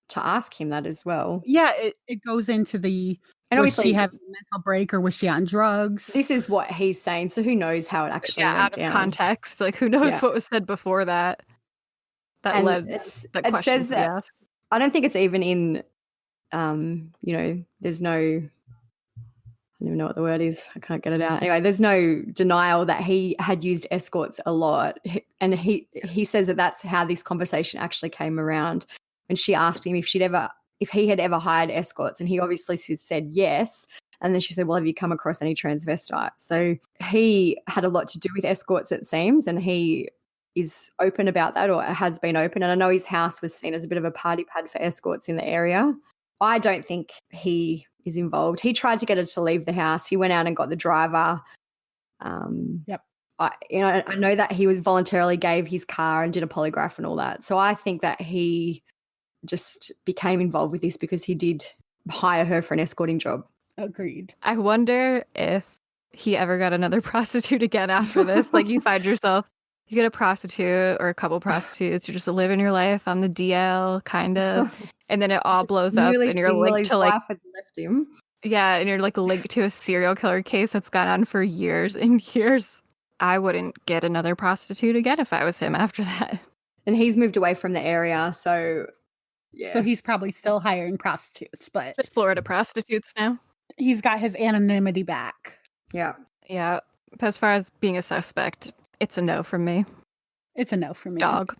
to ask him that as well. Yeah, it goes into the, And was obviously she having a mental break or was she on drugs? This is what he's saying, so who knows how it actually went out of down. context. Like, who knows what was said before that? That And led it questions says to be that asked. I don't think it's even in there's no, I don't even know what the word is. I can't get it out. Anyway, there's no denial that he had used escorts a lot. And he says that that's how this conversation actually came around. And she asked him if he had ever hired escorts. And he obviously said yes. And then she said, well, have you come across any transvestites? So he had a lot to do with escorts, it seems. And he is open about that, or has been open. And I know his house was seen as a bit of a party pad for escorts in the area. I don't think he is involved. He tried to get her to leave the house. He went out and got the driver. Yep. I know that he was voluntarily gave his car and did a polygraph and all that. So I think that he just became involved with this because he did hire her for an escorting job. Agreed. I wonder if he ever got another prostitute again after this. Like, you find yourself, you get a prostitute or a couple prostitutes, you're just living your life on the DL, kind of, and then it all blows up, and you're linked to like, had left him. yeah, and you're like linked to a serial killer case that's gone on for years and years. I wouldn't get another prostitute again if I was him after that. And he's moved away from the area, so yeah. So he's probably still hiring prostitutes, but Just Florida prostitutes now. he's got his anonymity back. Yeah. Yeah, but as far as being a suspect, it's a no from me. It's a no for me. Dog.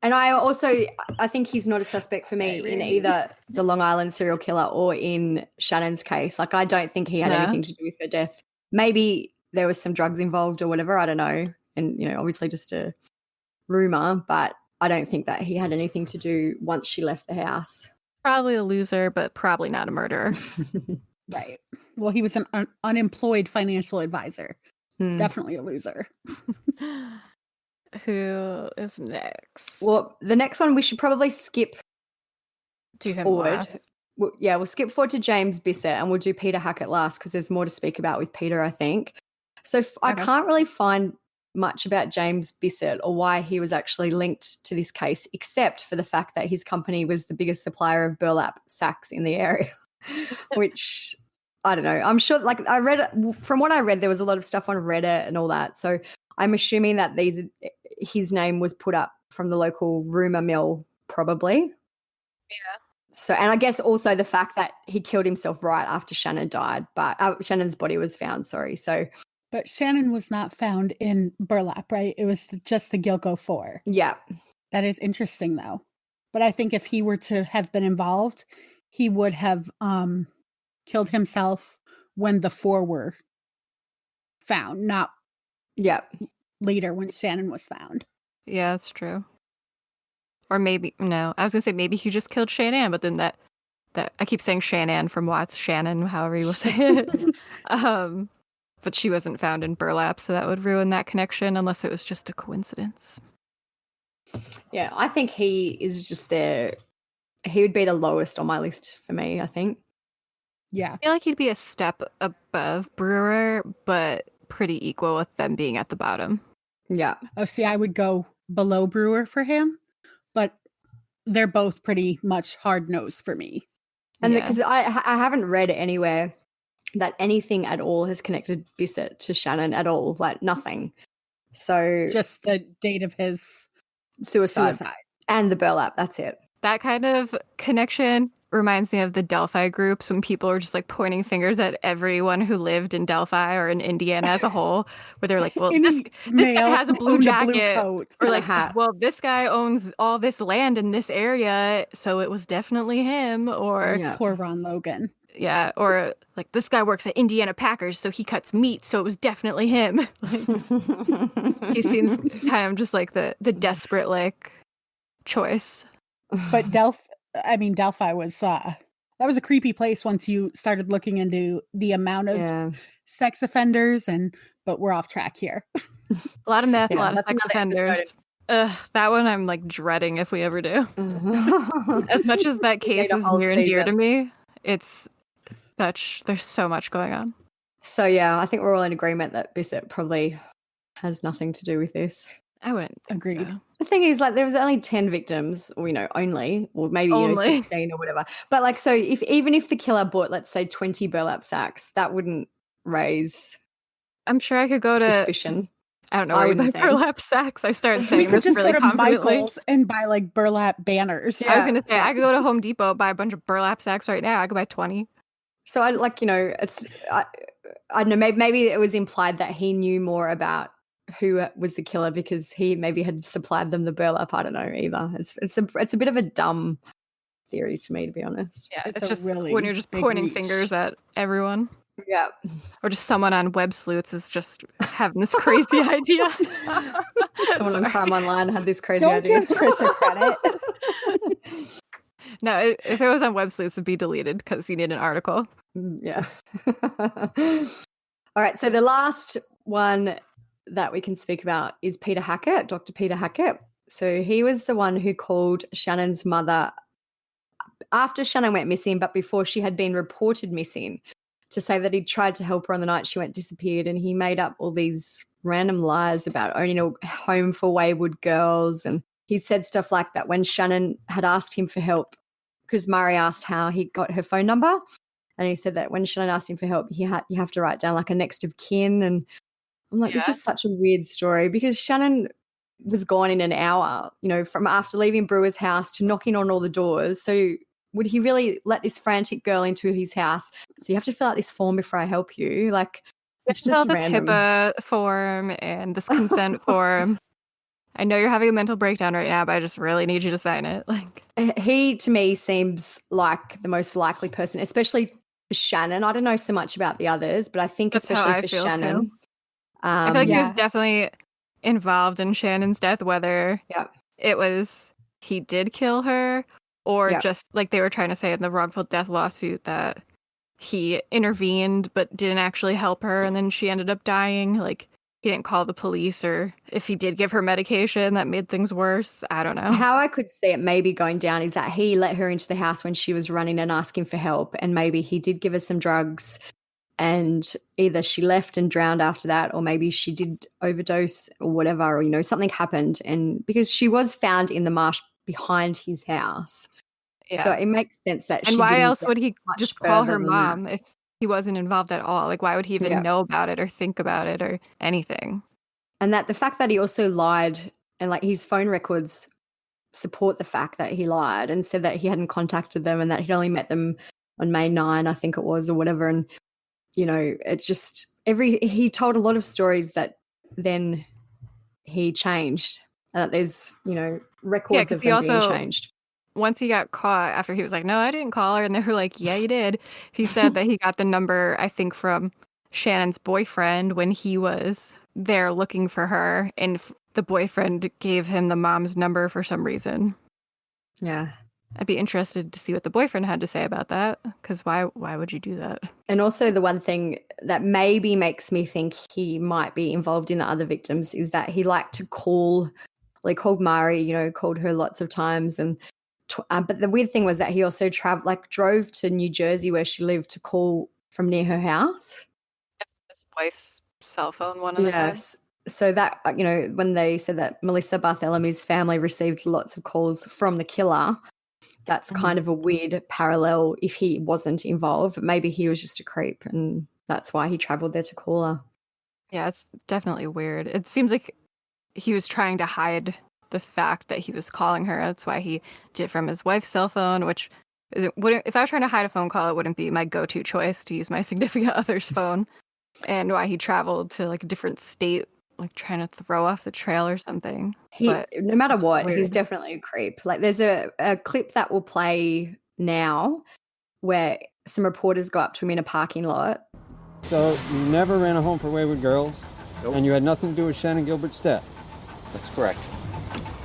And I think he's not a suspect for me in either the Long Island serial killer or in Shannon's case. Like, I don't think he had anything to do with her death. Maybe there was some drugs involved or whatever. I don't know. And, obviously just a rumor, but I don't think that he had anything to do once she left the house. Probably a loser, but probably not a murderer. Right. Well, he was an unemployed financial advisor. Hmm. Definitely a loser. Who is next? Well, the next one we should probably skip Do him forward. last. We'll skip forward to James Bissett and we'll do Peter Hackett last because there's more to speak about with Peter, I think. So I can't really find much about James Bissett or why he was actually linked to this case, except for the fact that his company was the biggest supplier of burlap sacks in the area, which I don't know. I'm sure, like, from what I read, there was a lot of stuff on Reddit and all that. So I'm assuming that his name was put up from the local rumor mill, probably. Yeah. So, and I guess also the fact that he killed himself right after Shannon died, but Shannon's body was found, sorry. So, But Shannon was not found in burlap, right? It was just the Gilgo 4. yeah. That is interesting, though. But I think if he were to have been involved, he would have killed himself when the 4 were found, not later when Shannon was found. Yeah, that's true. Or maybe, no, I was going to say maybe he just killed Shannon, but then that I keep saying Shannon from Watts, Shannon, however you will say it. But she wasn't found in burlap, so that would ruin that connection unless it was just a coincidence. Yeah, I think he is just there. He would be the lowest on my list for me, I think. Yeah. I feel like he'd be a step above Brewer, but pretty equal with them being at the bottom. Yeah. Oh, see, I would go below Brewer for him, but they're both pretty much hard nosed for me. And Yeah. because I haven't read anywhere that anything at all has connected Bissett to Shannon at all, like nothing. So Just the date of his suicide suicide. and the burlap, that's it. That kind of connection reminds me of the Delphi groups when people were just like pointing fingers at everyone who lived in Delphi or in Indiana as a whole, where they're like, well, this guy Male has a blue owned jacket. coat. Or and a like, hat. well, this guy owns all this land in this area, so it was definitely him. Or Yeah. Poor Ron Logan. yeah, or like this guy works at Indiana Packers, so he cuts meat, so it was definitely him. Like, he seems kind of just like the desperate like choice. But Delphi was that was a creepy place once you started looking into the amount of Yeah. sex offenders, but we're off track here. A lot of meth, a Yeah, lot of that's sex another offenders. That one I'm like dreading if we ever do. episode. As much as that case Need a is whole near and dear to season. me, there's so much going on. So yeah, I think we're all in agreement that Bissett probably has nothing to do with this. I wouldn't think Agreed. so. The thing is, like, there was only 10 victims, or only, or maybe Only. 16 or whatever. But like, so even if the killer bought, let's say, 20 burlap sacks, that wouldn't raise I'm sure I could go to suspicion. I don't know I where you buy wouldn't think. burlap sacks. I started We saying could this just really go to confidently. Michael's and buy like burlap banners. I was Yeah. gonna say I could go to Home Depot, buy a bunch of burlap sacks right now. I could buy 20. So I like, it's I don't know, maybe it was implied that he knew more about who was the killer because he maybe had supplied them the burlap. I don't know either. It's a bit of a dumb theory to me, to be honest. Yeah, It's it's a just really when you're just big pointing reach. fingers at everyone. Yeah. Or just someone on Web Sleuths is just having this crazy idea. Someone on Sorry. Crime Online had this crazy Don't idea. give Trisha credit. No, if it was on Web Sleuths, it'd be deleted because you need an article. Yeah. All right. So the last one that we can speak about is Peter Hackett, Dr. Peter Hackett. So he was the one who called Shannon's mother after Shannon went missing, but before she had been reported missing, to say that he'd tried to help her on the night she went disappeared. And he made up all these random lies about owning a home for wayward girls. And he'd said stuff like that when Shannon had asked him for help, because Murray asked how he got her phone number. And he said that when Shannon asked him for help, you have to write down like a next of kin. And I'm like, this is such a weird story because Shannon was gone in an hour, from after leaving Brewer's house to knocking on all the doors. So would he really let this frantic girl into his house? So you have to fill out this form before I help you. Like, it's Fill out just this random. HIPAA form and this consent form. I know you're having a mental breakdown right now, but I just really need you to sign it. Like, He, to me, seems like the most likely person, especially for Shannon. I don't know so much about the others, but I think That's how especially I for feel, Shannon. too. I feel like he was Yeah. definitely involved in Shannon's death, whether it was he did kill her or Yep. just like they were trying to say in the wrongful death lawsuit that he intervened but didn't actually help her and then she ended up dying. Like, he didn't call the police, or if he did give her medication that made things worse. I don't know. How I could see it maybe going down is that he let her into the house when she was running and asking for help, and maybe he did give her some drugs and either she left and drowned after that, or maybe she did overdose or whatever, or something happened, and because she was found in the marsh behind his house. Yeah. So it makes sense that And she why didn't else get would he much just call further her than that. mom if he wasn't involved at all? Like, why would he even Yeah. know about it or think about it or anything? And that the fact that he also lied, and like his phone records support the fact that he lied and said that he hadn't contacted them and that he'd only met them on May 9, I think it was, or whatever. And, it just he told a lot of stories that then he changed. And that there's, records 'cause of he them being also- changed. Once he got caught, after he was like, no, I didn't call her. And they were like, yeah, you did. He said that he got the number, I think, from Shannon's boyfriend when he was there looking for her. And the boyfriend gave him the mom's number for some reason. Yeah. I'd be interested to see what the boyfriend had to say about that. Because why would you do that? And also the one thing that maybe makes me think he might be involved in the other victims is that he liked to call, like called Mari, called her lots of times and But the weird thing was that he also drove to New Jersey where she lived to call from near her house. His wife's cell phone one of the times. Yes. So that, when they said that Melissa Barthelomew's family received lots of calls from the killer, that's kind of a weird parallel if he wasn't involved. Maybe he was just a creep and that's why he traveled there to call her. Yeah, it's definitely weird. It seems like he was trying to hide the fact that he was calling her. That's why he did it from his wife's cell phone, which if I was trying to hide a phone call, it wouldn't be my go-to choice to use my significant other's phone. And why he traveled to like a different state, like trying to throw off the trail or something. No matter what, weird. he's definitely a creep. Like there's a clip that will play now where some reporters go up to him in a parking lot. So you never ran a home for wayward girls? Nope. And you had nothing to do with Shannon Gilbert's death? That's correct.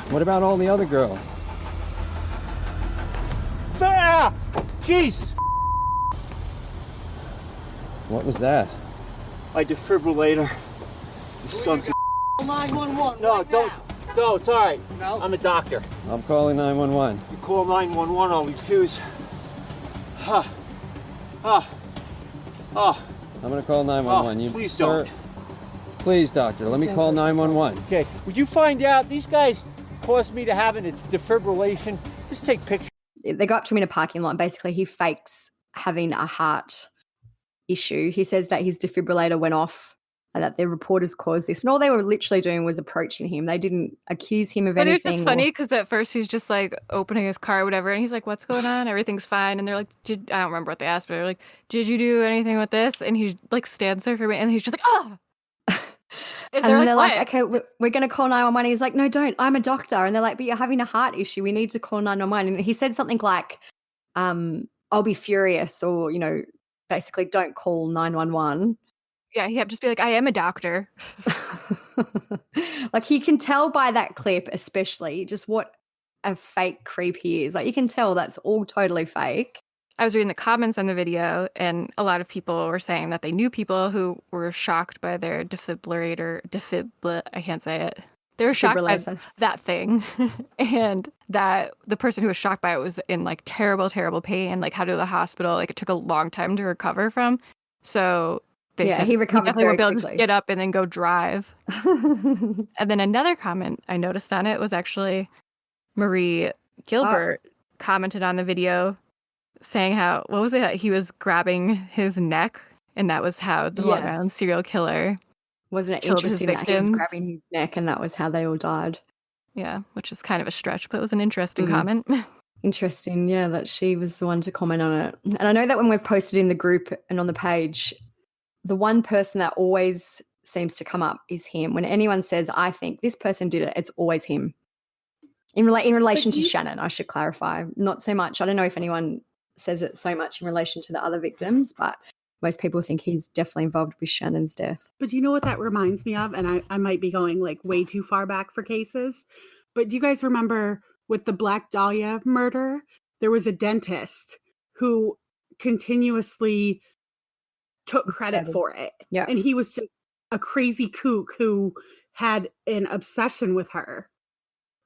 What about all the other girls? Ah! Jesus! What was that? My defibrillator. You sons of 911. No, right don't. now. No, it's all right. No? I'm a doctor. I'm calling 911. You call 911, I'll refuse. I'm going to call 911. Please don't. Please, doctor, let me call 911. Okay, would you find out? These guys caused me to have a defibrillation. Just take pictures. They go up to him in a parking lot and basically he fakes having a heart issue. He says that his defibrillator went off and that the reporters caused this. But all they were literally doing was approaching him. They didn't accuse him of anything. But it's just funny because at first he's just like opening his car or whatever, and he's like, "What's going on? Everything's fine." And they're like, I don't remember what they asked, but they're like, "Did you do anything with this?" And he like stands there for a minute, and he's just like, "Oh." And then they're like, "Okay, we're going to call 911." He's like, "No, don't. I'm a doctor." And they're like, "But you're having a heart issue. We need to call 911." And he said something like, "I'll be furious," or basically, "Don't call 911." Yeah, he had to just be like, "I am a doctor." Like he can tell by that clip, especially just what a fake creep he is. Like you can tell that's all totally fake. I was reading the comments on the video, and a lot of people were saying that they knew people who were shocked by their I can't say it. They were shocked by that thing, and that the person who was shocked by it was in like terrible, terrible pain, like had to go to the hospital. Like it took a long time to recover from. So they said he recovered definitely very won't be able to quickly. get up and then go drive. And then another comment I noticed on it was actually Marie Gilbert commented on the video saying how, what was it, that he was grabbing his neck, and that was how the Long Island serial killer wasn't it killed his interesting that he was victims. grabbing his neck and that was how they all died. Yeah, which is kind of a stretch, but it was an interesting comment. Interesting, yeah, that she was the one to comment on it. And I know that when we've posted in the group and on the page, the one person that always seems to come up is him. When anyone says, "I think this person did it," it's always him. In relation to Shannon, I should clarify. Not so much. I don't know if anyone says it so much in relation to the other victims, but most people think he's definitely involved with Shannon's death. But do you know what that reminds me of? And I might be going like way too far back for cases. But do you guys remember with the Black Dahlia murder, there was a dentist who continuously took credit for it. Yeah. And he was just a crazy kook who had an obsession with her.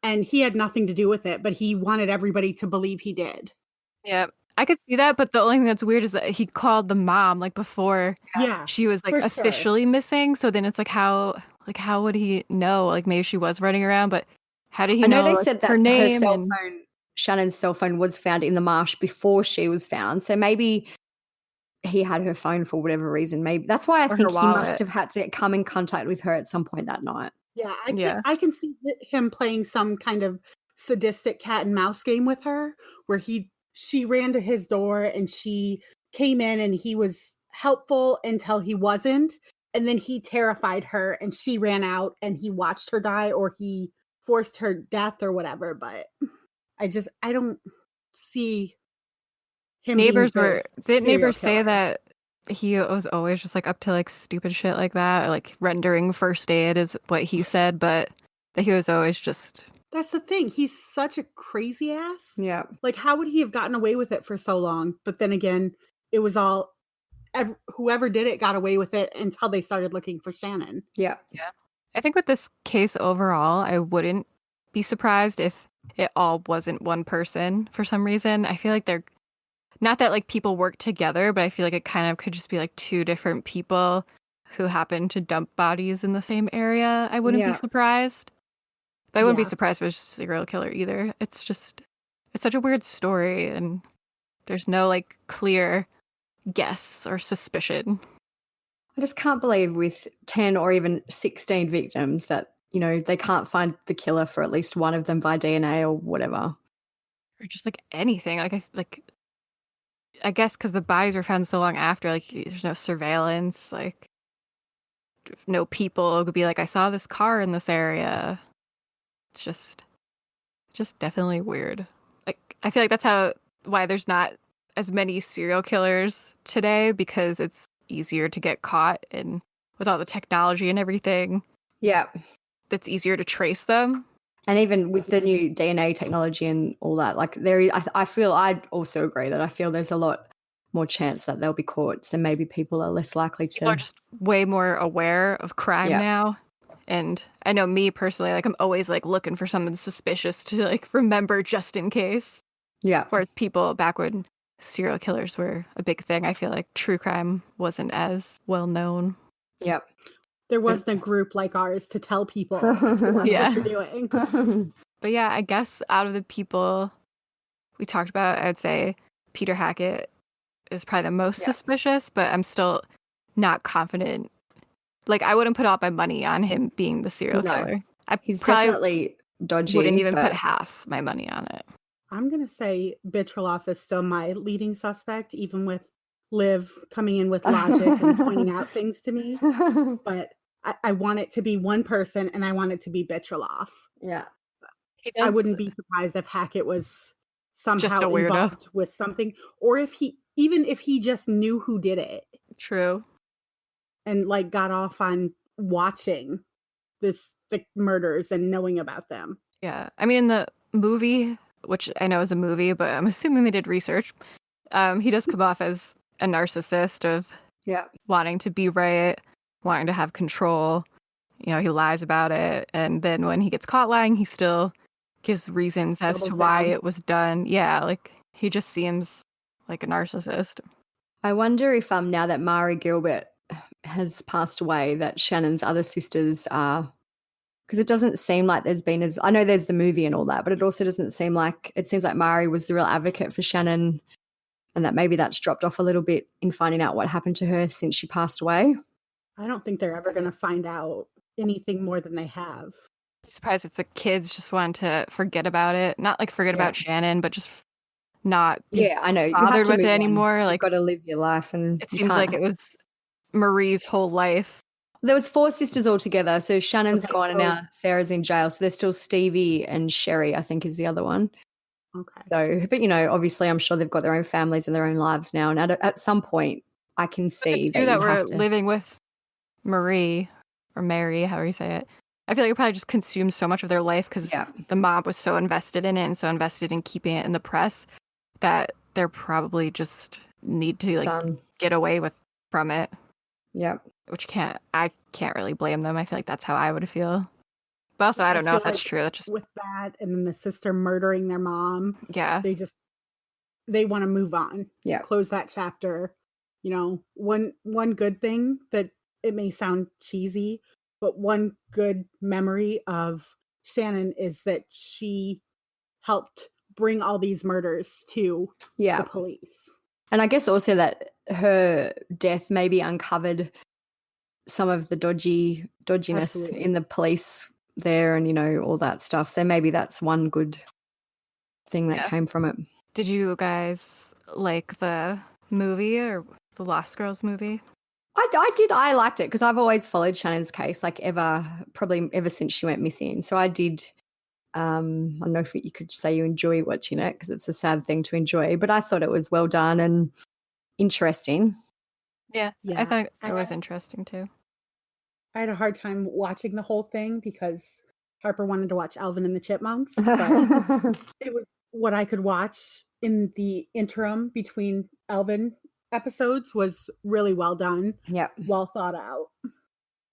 And he had nothing to do with it, but he wanted everybody to believe he did. Yeah, I could see that, but the only thing that's weird is that he called the mom like before she was like officially missing. So then it's like how would he know? Like maybe she was running around, but how did he know? I know they like, said that her name her cell phone, Shannon's cell phone, was found in the marsh before she was found. So maybe he had her phone for whatever reason. Maybe that's why I think he must have had to come in contact with her at some point that night. Yeah, I can see him playing some kind of sadistic cat and mouse game with her, where she ran to his door and she came in and he was helpful until he wasn't, and then he terrified her and she ran out and he watched her die, or he forced her death or whatever. But I don't see him. Did neighbors say that he was always just like up to like stupid shit like that, or like rendering first aid is what he said, but that he was always just... That's the thing. He's such a crazy ass. Yeah. Like, how would he have gotten away with it for so long? But then again, it was all, whoever did it got away with it until they started looking for Shannon. Yeah. Yeah. I think with this case overall, I wouldn't be surprised if it all wasn't one person for some reason. I feel like they're not that like people work together, but I feel like it kind of could just be like two different people who happen to dump bodies in the same area. I wouldn't be Yeah. surprised. But I wouldn't be Yeah. surprised if it was just a serial killer either. It's such a weird story, and there's no like clear guess or suspicion. I just can't believe with 10 or even 16 victims that, they can't find the killer for at least one of them by DNA or whatever. Or just like anything. I guess because the bodies were found so long after, like there's no surveillance, like no people could be like, I saw this car in this area. It's just definitely weird. Like I feel like that's why there's not as many serial killers today, because it's easier to get caught, and with all the technology and everything, Yeah. it's easier to trace them. And even with the new DNA technology and all that, like I feel I'd also agree that I feel there's a lot more chance that they'll be caught. So maybe people are less likely to. People are just way more aware of crime now. And I know me personally, like I'm always like looking for something suspicious to like remember just in case. Yeah. Or people back when serial killers were a big thing, I feel like true crime wasn't as well known. Yep. There wasn't a group like ours to tell people what Yeah. you're doing. But yeah, I guess out of the people we talked about, I'd say Peter Hackett is probably the most suspicious, but I'm still not confident. Like, I wouldn't put all my money on him being the serial killer. He's probably definitely dodgy. wouldn't even but put half my money on it. I'm going to say Bitroloff is still my leading suspect, even with Liv coming in with logic and pointing out things to me. But I want it to be one person, and I want it to be Bitroloff. Yeah. I wouldn't be surprised if Hackett was somehow Just a weirdo. involved with something, or if he just knew who did it. True. And like got off on watching the murders and knowing about them. Yeah. I mean, in the movie, which I know is a movie, but I'm assuming they did research, he does come off as a narcissist of wanting to be right, wanting to have control. He lies about it. And then when he gets caught lying, he still gives reasons as to why it was done. Yeah, like he just seems like a narcissist. I wonder if now that Mari Gilbert has passed away, that Shannon's other sisters are, because it doesn't seem like there's been I know there's the movie and all that, but it also doesn't seem like, it seems like Mari was the real advocate for Shannon, and that maybe that's dropped off a little bit in finding out what happened to her since she passed away. I don't think they're ever going to find out anything more than they have. I'm surprised if the kids just want to forget about it. Not like forget about Shannon, but just not be I know. bothered with it anymore. Like, you've got to live your life, and it seems like it was Marie's whole life. There was 4 sisters altogether. So Shannon's gone and now Sarah's in jail. So there's still Stevie and Sherry, I think, is the other one. Okay. So, but obviously I'm sure they've got their own families and their own lives now. And at some point I can see that we're living with Marie or Mary, however you say it. I feel like it probably just consumed so much of their life because the mob was so invested in it and so invested in keeping it in the press that they're probably just need to get away from it. Yeah. Which I can't really blame them. I feel like that's how I would feel. But also I don't know if that's true. That's just with that, and then the sister murdering their mom. Yeah. They want to move on. Yeah. Close that chapter. One good thing that it may sound cheesy, but one good memory of Shannon is that she helped bring all these murders to the police. And I guess also that her death maybe uncovered some of the dodginess Absolutely. in the police there, and all that stuff. So maybe that's one good thing that came from it. Did you guys like the movie or the Lost Girls movie? I did. I liked it because I've always followed Shannon's case, probably ever since she went missing. So I did. I don't know if you could say you enjoy watching it because it's a sad thing to enjoy, but I thought it was well done and interesting. Yeah. I thought it was interesting too. I had a hard time watching the whole thing because Harper wanted to watch Alvin and the Chipmunks, but it was what I could watch in the interim between Alvin episodes was really well done. Yeah. Well thought out.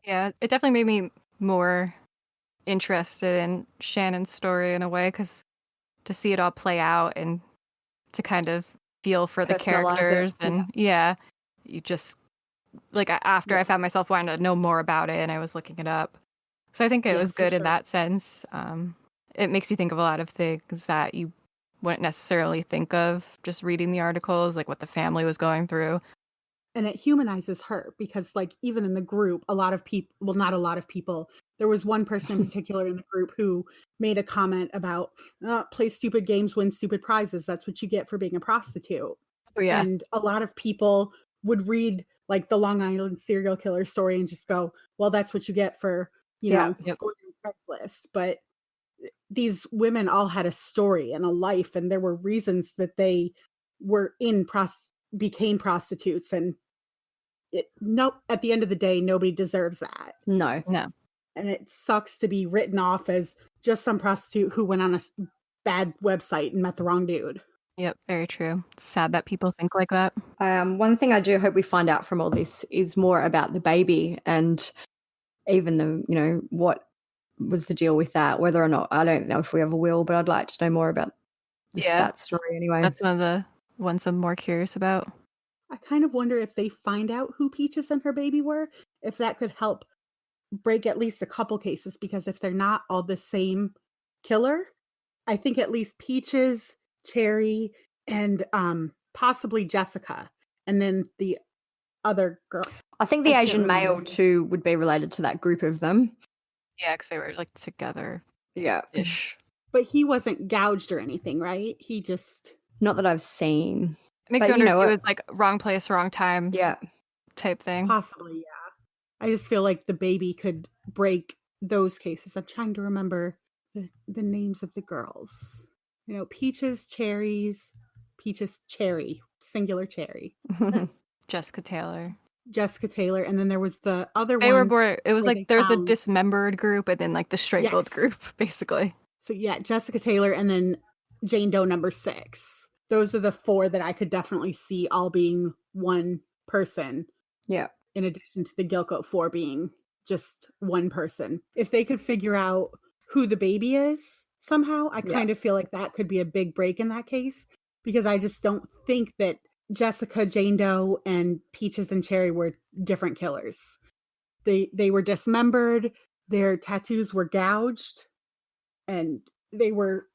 Yeah, it definitely made me more interested in Shannon's story in a way because to see it all play out and to kind of feel for the Personalize it, characters. yeah. And yeah, you just like after I found myself wanting to know more about it and I was looking it up. So I think it Yeah, was for good in sure. that sense. It makes you think of a lot of things that you wouldn't necessarily think of just reading the articles, like what the family was going through. And it humanizes her because, like, even in the group, a lot of people, well, not a lot of people, there was one person in particular in the group who made a comment about play stupid games, win stupid prizes. That's what you get for being a prostitute. Oh, yeah. And a lot of people would read like the Long Island serial killer story and just go, well, that's what you get for, you Yeah. know, Yep. going on Craigslist. But these women all had a story and a life, and there were reasons that they were became prostitutes. And at the end of the day, nobody deserves that. No. No. And it sucks to be written off as just some prostitute who went on a bad website and met the wrong dude. Yep. Very true. It's sad that people think like that. One thing I do hope we find out from all this is more about the baby and even what was the deal with that, whether or not, I don't know if we ever will, but I'd like to know more about that story anyway. That's one of the ones I'm more curious about. I kind of wonder if they find out who Peaches and her baby were, if that could help break at least a couple cases, because if they're not all the same killer, I think at least Peaches, Cherry, and possibly Jessica, and then the other girl. I think the I can't Asian male remember. too would be related to that group of them. Yeah, because they were like together Yeah. ish. But he wasn't gouged or anything, right? He just... Not that I've seen. It makes But you wonder you know if it what? was like wrong place, wrong time Yeah. type thing. Possibly, yeah. I just feel like the baby could break those cases. I'm trying to remember the names of the girls. You know, Peaches, Cherry, singular Cherry, Jessica Taylor. Jessica Taylor, and then there was the other They one. were more, it was where like they there was the found- dismembered group and then like the strangled Yes. group, basically. So yeah, Jessica Taylor and then Jane Doe number 6. Those are the 4 that I could definitely see all being one person. Yeah. In addition to the Gilco 4 being just one person. If they could figure out who the baby is somehow, I kind of feel like that could be a big break in that case, because I just don't think that Jessica, Jane Doe, and Peaches and Cherry were different killers. They were dismembered, their tattoos were gouged, and they were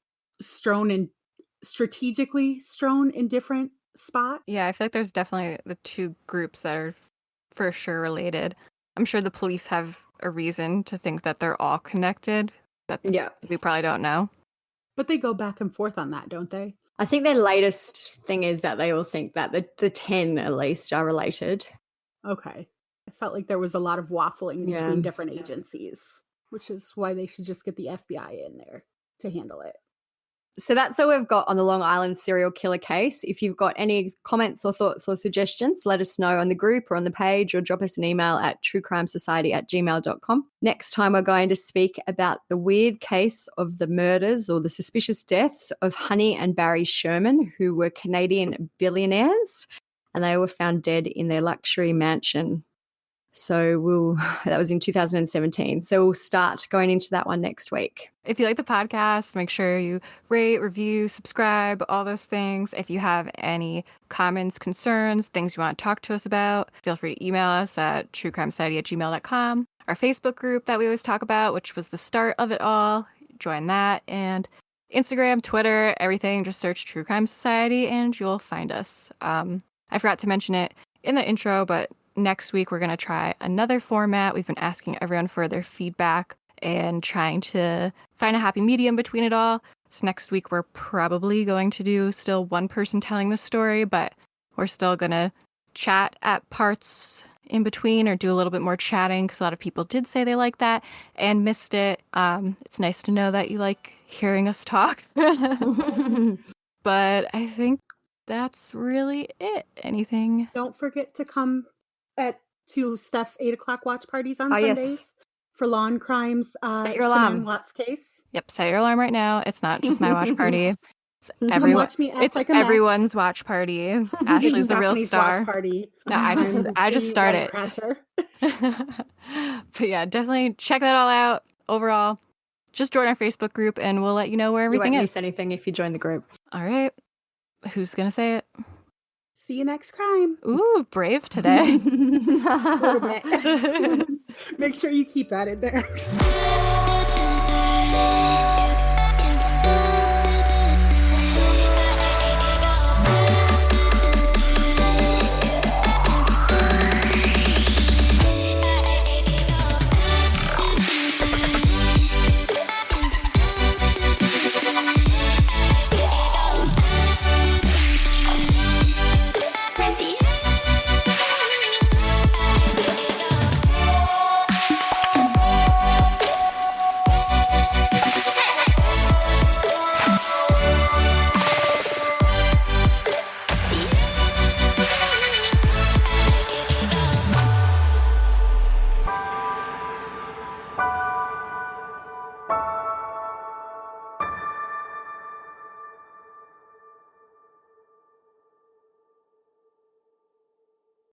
strategically strewn in different spots. Yeah, I feel like there's definitely the two groups that are for sure related. I'm sure the police have a reason to think that they're all connected that we probably don't know. But they go back and forth on that, don't they? I think their latest thing is that they all think that the 10 at least are related. Okay. I felt like there was a lot of waffling Yeah. between different agencies, which is why they should just get the FBI in there to handle it. So that's all we've got on the Long Island serial killer case. If you've got any comments or thoughts or suggestions, let us know on the group or on the page, or drop us an email at truecrimesociety@gmail.com. Next time, we're going to speak about the weird case of the murders or the suspicious deaths of Honey and Barry Sherman, who were Canadian billionaires, and they were found dead in their luxury mansion. So that was in 2017. So we'll start going into that one next week. If you like the podcast, make sure you rate, review, subscribe, all those things. If you have any comments, concerns, things you want to talk to us about, feel free to email us at truecrimesociety@gmail.com. Our Facebook group that we always talk about, which was the start of it all, join that. And Instagram, Twitter, everything, just search True Crime Society and you'll find us. I forgot to mention it in the intro, but next week we're going to try another format. We've been asking everyone for their feedback and trying to find a happy medium between it all. So next week we're probably going to do still one person telling the story, but we're still going to chat at parts in between or do a little bit more chatting, because a lot of people did say they liked that and missed it. It's nice to know that you like hearing us talk. But I think that's really it. Anything? Don't forget to come to Steph's 8 o'clock watch parties on Yes. Sundays for Lawn Crimes. Set your alarm. Shanann Watts case. Yep, set your alarm right now. It's not just my watch party. It's Come everyone. watch me act It's like a mess. everyone's watch party. Ashley's It's the real Stephanie's star. watch party. No, I just I'm the started. wedding crasher. But yeah, definitely check that all out. Overall, just join our Facebook group and we'll let you know where You everything won't is. miss anything if you join the group. All right. Who's going to say it? See you next crime. Ooh, brave today. A little bit. Make sure you keep that in there.